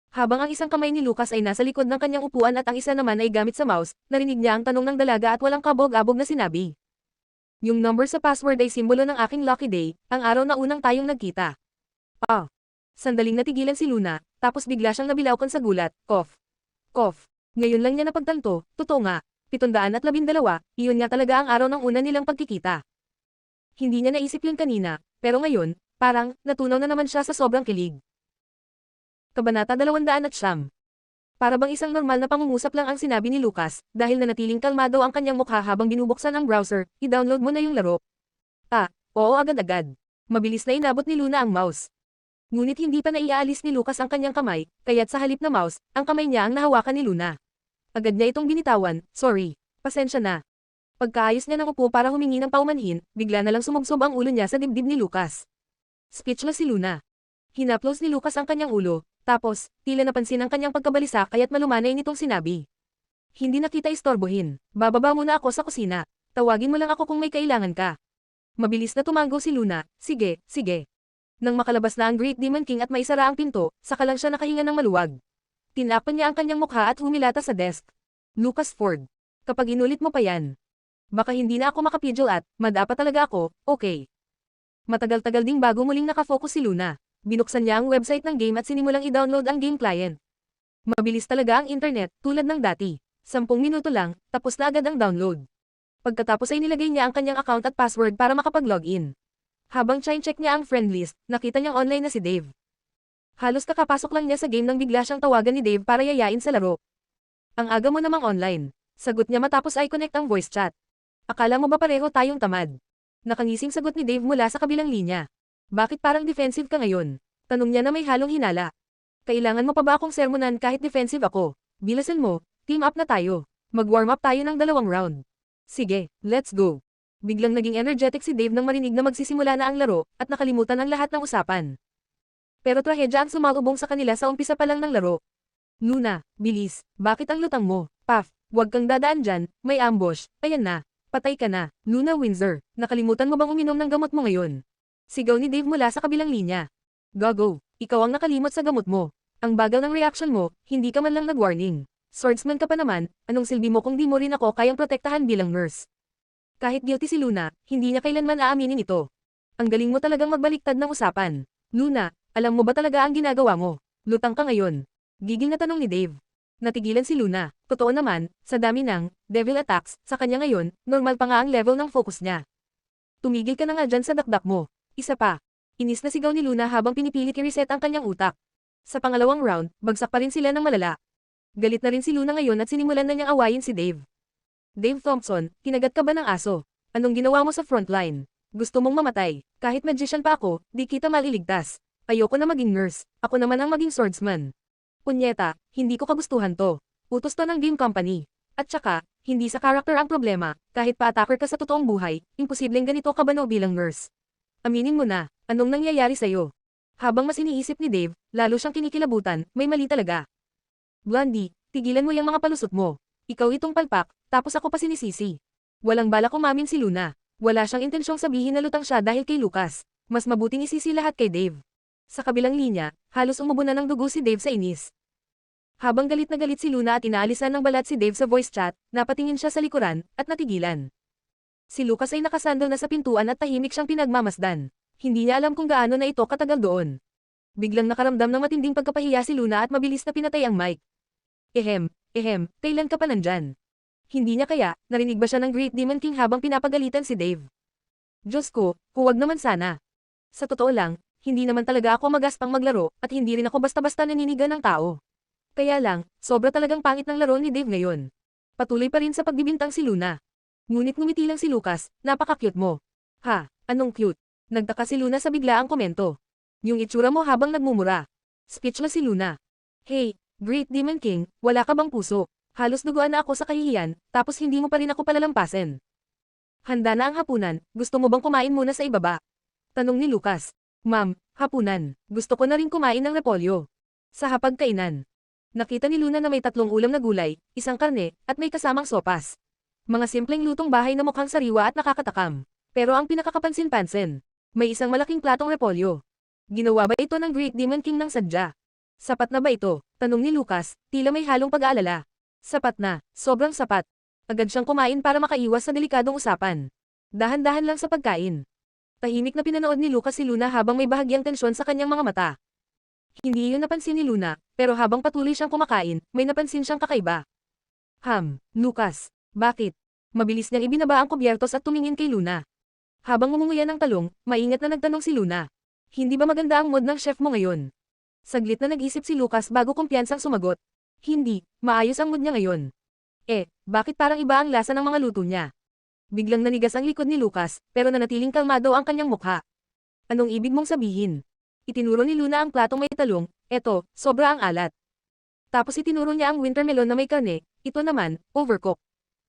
Habang ang isang kamay ni Lucas ay nasa likod ng kanyang upuan at ang isa naman ay gamit sa mouse, narinig niya ang tanong ng dalaga at walang kabog-abog na sinabi. Yung number sa password ay simbolo ng aking lucky day, ang araw na unang tayong nagkita. Sandaling natigilan si Luna, tapos bigla siyang nabilaukan sa gulat, cough. Ngayon lang niya napagtanto, totoo nga, 712, iyon nga talaga ang araw ng una nilang pagkikita. Hindi niya naisip yun kanina, pero ngayon, parang, natunaw na naman siya sa sobrang kilig. Kabanata 209. Para bang isang normal na pangungusap lang ang sinabi ni Lucas, dahil nanatiling kalmado ang kanyang mukha habang binubuksan ang browser, i-download mo na yung laro. Oo agad-agad. Mabilis na inabot ni Luna ang mouse. Ngunit hindi pa naiaalis ni Lucas ang kanyang kamay, kaya't sa halip na mouse, ang kamay niya ang nahawakan ni Luna. Agad niya itong binitawan, sorry, pasensya na. Pagkaayos niya ng upo para humingi ng paumanhin, bigla na lang sumubsob ang ulo niya sa dibdib ni Lucas. Speechless si Luna. Hinaplos ni Lucas ang kanyang ulo, tapos, tila napansin ang kanyang pagkabalisa kaya't malumanay nitong sinabi. Hindi na kita istorbohin, bababa muna ako sa kusina, tawagin mo lang ako kung may kailangan ka. Mabilis na tumango si Luna, sige. Nang makalabas na ang Great Demon King at maisara ang pinto, saka lang siya nakahinga ng maluwag. Tinapan niya ang kanyang mukha at humilata sa desk. Lucas Ford, kapag inulit mo pa yan, baka hindi na ako makapidyo at, madapa talaga ako, okay. Matagal-tagal ding bago muling nakafocus si Luna. Binuksan niya ang website ng game at sinimulang i-download ang game client. Mabilis talaga ang internet, tulad ng dati. 10 minuto lang, tapos na agad ang download. Pagkatapos ay nilagay niya ang kanyang account at password para makapag-login. Habang check niya ang friend list, nakita niyang online na si Dave. Halos kakapasok lang niya sa game nang bigla siyang tawagan ni Dave para yayain sa laro. Ang aga mo namang online. Sagot niya matapos ay connect ang voice chat. Akala mo ba pareho tayong tamad? Nakangising sagot ni Dave mula sa kabilang linya. Bakit parang defensive ka ngayon? Tanong niya na may halong hinala. Kailangan mo pa ba akong sermonan kahit defensive ako? Bilasan mo, team up na tayo. Mag-warm up tayo ng 2 round. Sige, let's go. Biglang naging energetic si Dave nang marinig na magsisimula na ang laro, at nakalimutan ang lahat ng usapan. Pero trahedya ang sumalubong sa kanila sa umpisa pa lang ng laro. Luna, bilis, bakit ang lutang mo? Puff, huwag kang dadaan dyan, may ambush, ayan na. Patay ka na, Luna Windsor, nakalimutan mo bang uminom ng gamot mo ngayon? Sigaw ni Dave mula sa kabilang linya. Gago, ikaw ang nakalimot sa gamot mo. Ang bagal ng reaction mo, hindi ka man lang nag-warning. Swordsman ka pa naman, anong silbi mo kung di mo rin ako kayang protektahan bilang nurse? Kahit guilty si Luna, hindi niya kailanman aaminin ito. Ang galing mo talagang magbaliktad ng usapan. Luna, alam mo ba talaga ang ginagawa mo? Lutang ka ngayon. Gigil na tanong ni Dave. Natigilan si Luna. Totoo naman, sa dami ng devil attacks, sa kanya ngayon, normal pa nga ang level ng focus niya. Tumigil ka na nga dyan sa dakdak mo. Isa pa. Inis na sigaw ni Luna habang pinipilit i-reset ang kanyang utak. Sa pangalawang round, bagsak pa rin sila ng malala. Galit na rin si Luna ngayon at sinimulan na niyang awayin si Dave. Dave Thompson, kinagat ka ba ng aso? Anong ginawa mo sa frontline? Gusto mong mamatay? Kahit magician pa ako, di kita maliligtas. Ayoko na maging nurse, ako naman ang maging swordsman. Punyeta, hindi ko kagustuhan to. Utos to ng game company. At saka, hindi sa character ang problema, kahit pa-attacker ka sa totoong buhay, imposibleng ganito ka bano bilang nurse. Aminin mo na, anong nangyayari sa'yo? Habang mas iniisip ni Dave, lalo siyang kinikilabutan, may mali talaga. Blondie, tigilan mo yung mga palusot mo. Ikaw itong palpak, tapos ako pa sinisisi. Walang balak umamin si Luna. Wala siyang intensyong sabihin na lutang siya dahil kay Lucas. Mas mabuting isisi lahat kay Dave. Sa kabilang linya, halos umubo na ng dugo si Dave sa inis. Habang galit na galit si Luna at inaalisan ng balat si Dave sa voice chat, napatingin siya sa likuran, at natigilan. Si Lucas ay nakasandal na sa pintuan at tahimik siyang pinagmamasdan. Hindi niya alam kung gaano na ito katagal doon. Biglang nakaramdam ng matinding pagkapahiya si Luna at mabilis na pinatay ang mic. Kailan ka pa nandyan? Hindi niya kaya, narinig ba siya ng Great Demon King habang pinapagalitan si Dave? Diyos ko, huwag naman sana. Sa totoo lang, hindi naman talaga ako magaspang maglaro, at hindi rin ako basta-basta naninigan ng tao. Kaya lang, sobra talagang pangit ng laro ni Dave ngayon. Patuloy pa rin sa pagbibintang si Luna. Ngunit ngumiti lang si Lucas, napaka-cute mo. Ha, anong cute? Nagtaka si Luna sa biglaang komento. Yung itsura mo habang nagmumura. Speechless si Luna. Hey, Great Demon King, wala ka bang puso? Halos duguan na ako sa kahihiyan, tapos hindi mo pa rin ako palalampasin. Handa na ang hapunan, gusto mo bang kumain muna sa ibaba? Tanong ni Lucas. Ma'am, hapunan, gusto ko na rin kumain ng repolyo. Sa hapagkainan. Nakita ni Luna na may 3 ulam na gulay, 1 karne, at may kasamang sopas. Mga simpleng lutong bahay na mukhang sariwa at nakakatakam. Pero ang pinakakapansin-pansin, may 1 malaking platong repolyo. Ginawa ba ito ng Great Demon King ng sadya? Sapat na ba ito? Tanong ni Lucas, tila may halong pag-aalala. Sapat na, sobrang sapat. Agad siyang kumain para makaiwas sa delikadong usapan. Dahan-dahan lang sa pagkain. Tahimik na pinanood ni Lucas si Luna habang may bahagyang tensyon sa kanyang mga mata. Hindi iyon napansin ni Luna, pero habang patuloy siyang kumakain, may napansin siyang kakaiba. Lucas, bakit? Mabilis niyang ibinaba ang kubyertos at tumingin kay Luna. Habang ngumunguya ng talong, maingat na nagtanong si Luna. Hindi ba maganda ang mood ng chef mo ngayon? Saglit na nag-isip si Lucas bago kumpiyansang sumagot. Hindi, maayos ang mood niya ngayon. Bakit parang iba ang lasa ng mga luto niya? Biglang nanigas ang likod ni Lucas, pero nanatiling kalmado ang kanyang mukha. Anong ibig mong sabihin? Itinuro ni Luna ang platong may talong, eto, sobra ang alat. Tapos itinuro niya ang winter melon na may karne, ito naman, overcooked.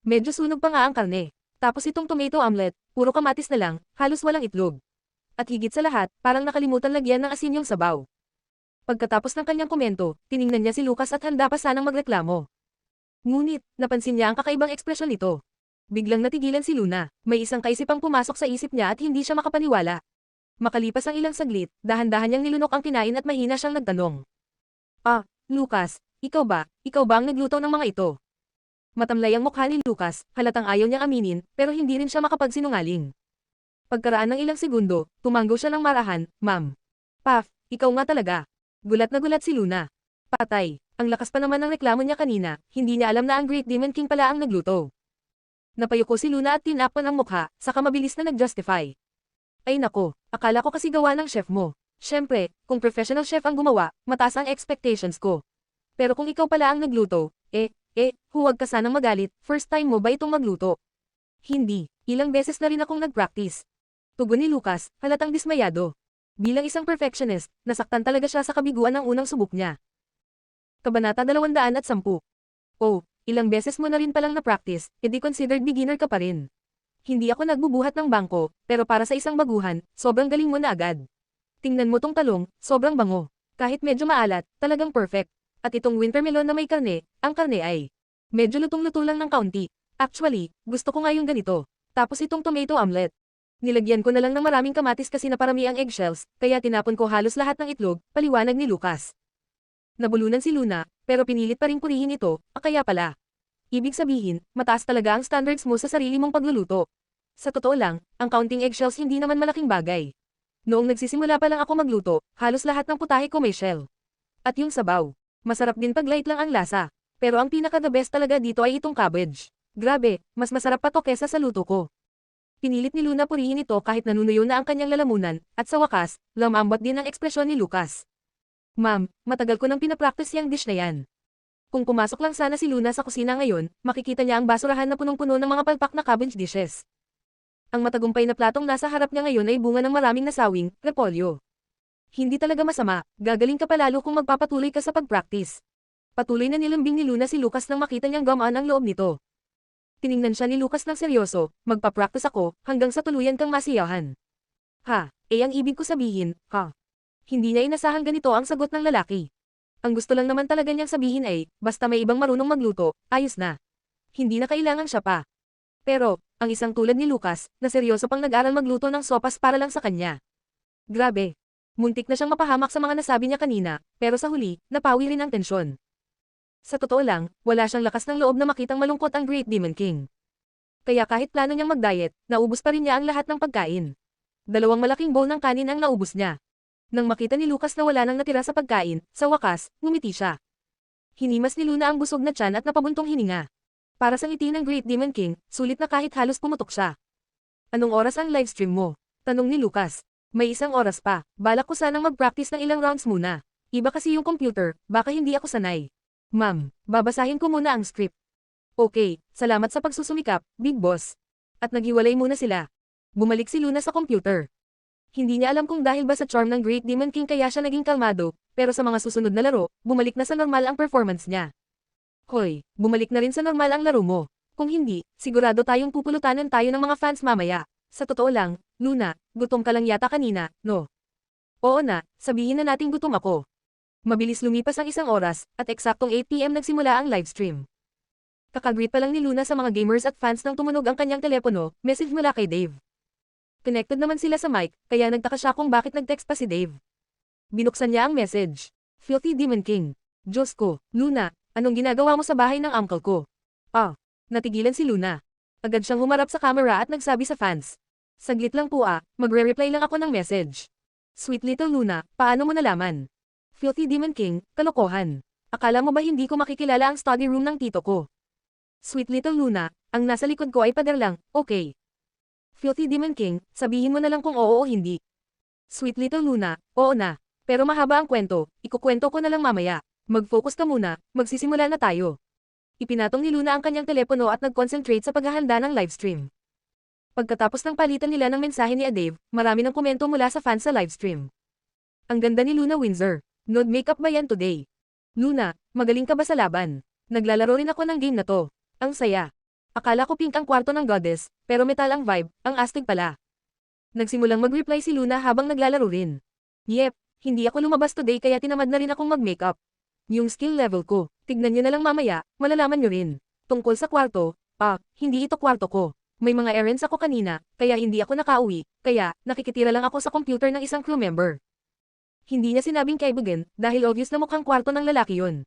Medyo sunog pa nga ang karne. Tapos itong tomato omelet, puro kamatis na lang, halos walang itlog. At higit sa lahat, parang nakalimutan lagyan ng asin yung sabaw. Pagkatapos ng kanyang komento, tiningnan niya si Lucas at handa pa sanang magreklamo. Ngunit, napansin niya ang kakaibang ekspresyon nito. Biglang natigilan si Luna, may isang kaisipang pumasok sa isip niya at hindi siya makapaniwala. Makalipas ang ilang saglit, dahan-dahan niyang nilunok ang kinain at mahina siyang nagtanong. Lucas, ikaw ba ang nagluto ng mga ito? Matamlay ang mukha ni Lucas, halatang ayaw niyang aminin, pero hindi rin siya makapagsinungaling. Pagkaraan ng ilang segundo, tumanggo siya ng marahan, Ma'am. Puff, ikaw nga talaga. Gulat na gulat si Luna. Patay, ang lakas pa naman ng reklamo niya kanina, hindi niya alam na ang Great Demon King pala ang nagluto. Napayuko si Luna at tinapon ang mukha, saka mabilis na nag-justify. Ay nako, akala ko kasi gawa ng chef mo. Siyempre, kung professional chef ang gumawa, mataas ang expectations ko. Pero kung ikaw pala ang nagluto, huwag ka sanang magalit, first time mo ba itong magluto? Hindi, ilang beses na rin akong nag-practice. Tugon ni Lucas, halatang dismayado. Bilang isang perfectionist, nasaktan talaga siya sa kabiguan ng unang subok niya. Kabanata 210. Oh, ilang beses mo na rin palang na-practice, edi considered beginner ka pa rin. Hindi ako nagbubuhat ng bangko, pero para sa isang baguhan, sobrang galing mo na agad. Tingnan mo tong talong, sobrang bango. Kahit medyo maalat, talagang perfect. At itong wintermelon na may karne, ang karne ay medyo lutong-luto lang ng kaunti. Actually, gusto ko nga yung ganito. Tapos itong tomato omelet. Nilagyan ko na lang ng maraming kamatis kasi naparami ang eggshells, kaya tinapon ko halos lahat ng itlog, paliwanag ni Lucas. Nabulunan si Luna, pero pinilit pa ring purihin ito, kaya pala. Ibig sabihin, mataas talaga ang standards mo sa sarili mong pagluluto. Sa totoo lang, ang counting eggshells hindi naman malaking bagay. Noong nagsisimula pa lang ako magluto, halos lahat ng putahe ko may shell. At yung sabaw. Masarap din pag light lang ang lasa. Pero ang pinaka-the best talaga dito ay itong cabbage. Grabe, mas masarap pa to kesa sa luto ko. Pinilit ni Luna purihin ito kahit nanunuyo na ang kanyang lalamunan, at sa wakas, lamambot din ang ekspresyon ni Lucas. Ma'am, matagal ko nang pinapractice yung dish na yan. Kung pumasok lang sana si Luna sa kusina ngayon, makikita niya ang basurahan na punong-puno ng mga palpak na cabbage dishes. Ang matagumpay na platong nasa harap niya ngayon ay bunga ng maraming nasawing, repolyo. Hindi talaga masama, gagaling ka palalo kung magpapatuloy ka sa pag-practice. Patuloy na nilambing ni Luna si Lucas nang makita niyang gamaan ang loob nito. Tiningnan siya ni Lucas ng seryoso, magpa-practice ako, hanggang sa tuluyan kang masiyahan. Ha, ang ibig ko sabihin, ha? Hindi niya inasahang ganito ang sagot ng lalaki. Ang gusto lang naman talaga niyang sabihin ay, basta may ibang marunong magluto, ayos na. Hindi na kailangan siya pa. Pero, ang isang tulad ni Lucas, na seryoso pang nag-aral magluto ng sopas para lang sa kanya. Grabe. Muntik na siyang mapahamak sa mga nasabi niya kanina, pero sa huli, napawi rin ang tensyon. Sa totoo lang, wala siyang lakas ng loob na makitang malungkot ang Great Demon King. Kaya kahit plano niyang mag-diet, naubos pa rin niya ang lahat ng pagkain. 2 malaking bowl ng kanin ang naubos niya. Nang makita ni Lucas na wala nang natira sa pagkain, sa wakas, ngumiti siya. Hinimas ni Luna ang busog na tiyan at napabuntong hininga. Para sa ngiti ng Great Demon King, sulit na kahit halos pumutok siya. Anong oras ang livestream mo? Tanong ni Lucas. May 1 oras pa, balak ko sanang mag-practice ng ilang rounds muna. Iba kasi yung computer, baka hindi ako sanay. Ma'am, babasahin ko muna ang script. Okay, salamat sa pagsusumikap, Big Boss. At naghiwalay muna sila. Bumalik si Luna sa computer. Hindi niya alam kung dahil ba sa charm ng Great Demon King kaya siya naging kalmado, pero sa mga susunod na laro, bumalik na sa normal ang performance niya. Hoy, bumalik na rin sa normal ang laro mo. Kung hindi, sigurado tayong pupulutanan tayo ng mga fans mamaya. Sa totoo lang, Luna, gutom ka lang yata kanina, no? Oo na, sabihin na nating gutom ako. Mabilis lumipas ang 1 oras, at eksaktong 8 PM nagsimula ang livestream. Kakagreet pa lang ni Luna sa mga gamers at fans nang tumunog ang kanyang telepono, message mula kay Dave. Connected naman sila sa mic, kaya nagtaka siya kung bakit nag-text pa si Dave. Binuksan niya ang message. Filthy Demon King. Diyos ko, Luna, anong ginagawa mo sa bahay ng uncle ko? Natigilan si Luna. Agad siyang humarap sa camera at nagsabi sa fans. Saglit lang po magre-reply lang ako ng message. Sweet little Luna, paano mo nalaman? Filthy Demon King, kalokohan. Akala mo ba hindi ko makikilala ang study room ng tito ko? Sweet little Luna, ang nasa likod ko ay pader lang, okay. Filthy Demon King, sabihin mo na lang kung oo o hindi. Sweet little Luna, oo na. Pero mahaba ang kwento, ikukwento ko na lang mamaya. Mag-focus ka muna, magsisimula na tayo. Ipinatong ni Luna ang kanyang telepono at nag-concentrate sa paghahanda ng livestream. Pagkatapos ng palitan nila ng mensahe ni Dave, marami ng komento mula sa fans sa livestream. Ang ganda ni Luna Windsor. Nude makeup ba yan today? Luna, magaling ka ba sa laban? Naglalaro rin ako ng game na to. Ang saya. Akala ko pink ang kwarto ng goddess, pero metal ang vibe, ang astig pala. Nagsimulang mag-reply si Luna habang naglalaro rin. Yep, hindi ako lumabas today kaya tinamad na rin akong mag-makeup. Yung skill level ko, tignan nyo na lang mamaya, malalaman nyo rin. Tungkol sa kwarto, hindi ito kwarto ko. May mga errands ako kanina, kaya hindi ako nakauwi, kaya nakikitira lang ako sa computer ng isang crew member. Hindi niya sinabing kaibigan, dahil obvious na mukhang kwarto ng lalaki yun.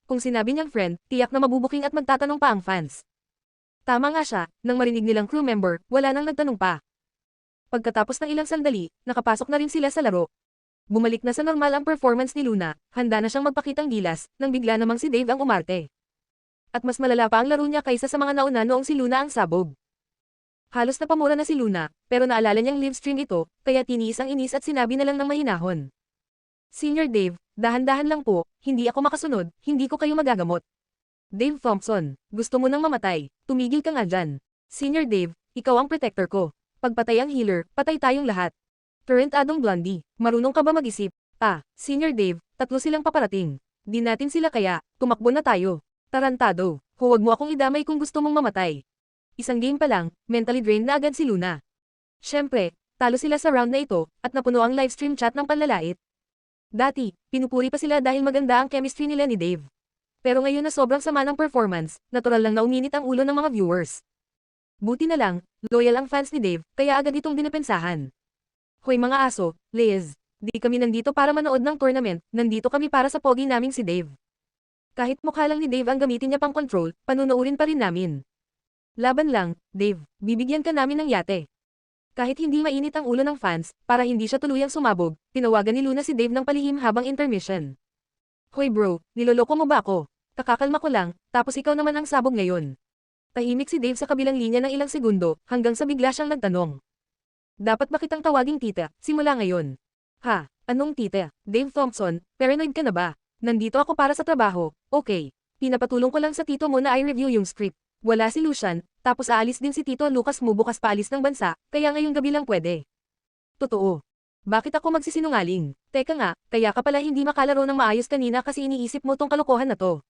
Kung sinabi niyang friend, tiyak na mabubuking at magtatanong pa ang fans. Tama nga siya, nang marinig nilang crew member, wala nang nagtanong pa. Pagkatapos ng ilang sandali, nakapasok na rin sila sa laro. Bumalik na sa normal ang performance ni Luna, handa na siyang magpakitang gilas, nang bigla namang si Dave ang umarte. At mas malala pa ang laro niya kaysa sa mga nauna noong si Luna ang sabog. Halos napamura na si Luna, pero naalala niyang live stream ito, kaya tiniis ang inis at sinabi na lang ng mahinahon. Senior Dave, dahan-dahan lang po, hindi ako makasunod, hindi ko kayo magagamot. Dave Thompson, gusto mo nang mamatay, tumigil ka nga dyan. Senior Dave, ikaw ang protector ko. Pagpatay ang healer, patay tayong lahat. Current Adong Blondie, marunong ka ba mag-isip? Senior Dave, tatlo silang paparating. Di natin sila kaya, tumakbo na tayo. Tarantado, huwag mo akong idamay kung gusto mong mamatay. Isang game pa lang, mentally drained na agad si Luna. Siyempre, talo sila sa round na ito, at napuno ang livestream chat ng panlalait. Dati, pinupuri pa sila dahil maganda ang chemistry nila ni Dave. Pero ngayon na sobrang sama ng performance, natural lang na uminit ang ulo ng mga viewers. Buti na lang, loyal ang fans ni Dave, kaya agad itong dinipensahan. Hoy mga aso, Liz, di kami nandito para manood ng tournament, nandito kami para sa pogi naming si Dave. Kahit mukha lang ni Dave ang gamitin niya pang control, panunuurin pa rin namin. Laban lang, Dave, bibigyan ka namin ng yate. Kahit hindi mainit ang ulo ng fans, para hindi siya tuluyang sumabog, tinawagan ni Luna si Dave ng palihim habang intermission. Hoy bro, niloloko mo ba ako? Kakakalma ko lang, tapos ikaw naman ang sabog ngayon. Tahimik si Dave sa kabilang linya ng ilang segundo, hanggang sa bigla siyang nagtanong. Dapat ba kitang tawaging tita, simula ngayon? Ha, anong tita? Dave Thompson, paranoid ka na ba? Nandito ako para sa trabaho, okay. Pinapatulong ko lang sa tito mo na i-review yung script. Wala si Lucian, tapos aalis din si Tito Lucas mo bukas paalis ng bansa, kaya ngayong gabi lang pwede. Totoo. Bakit ako magsisinungaling? Teka nga, kaya ka pala hindi makalaro ng maayos kanina kasi iniisip mo tong kalokohan na to.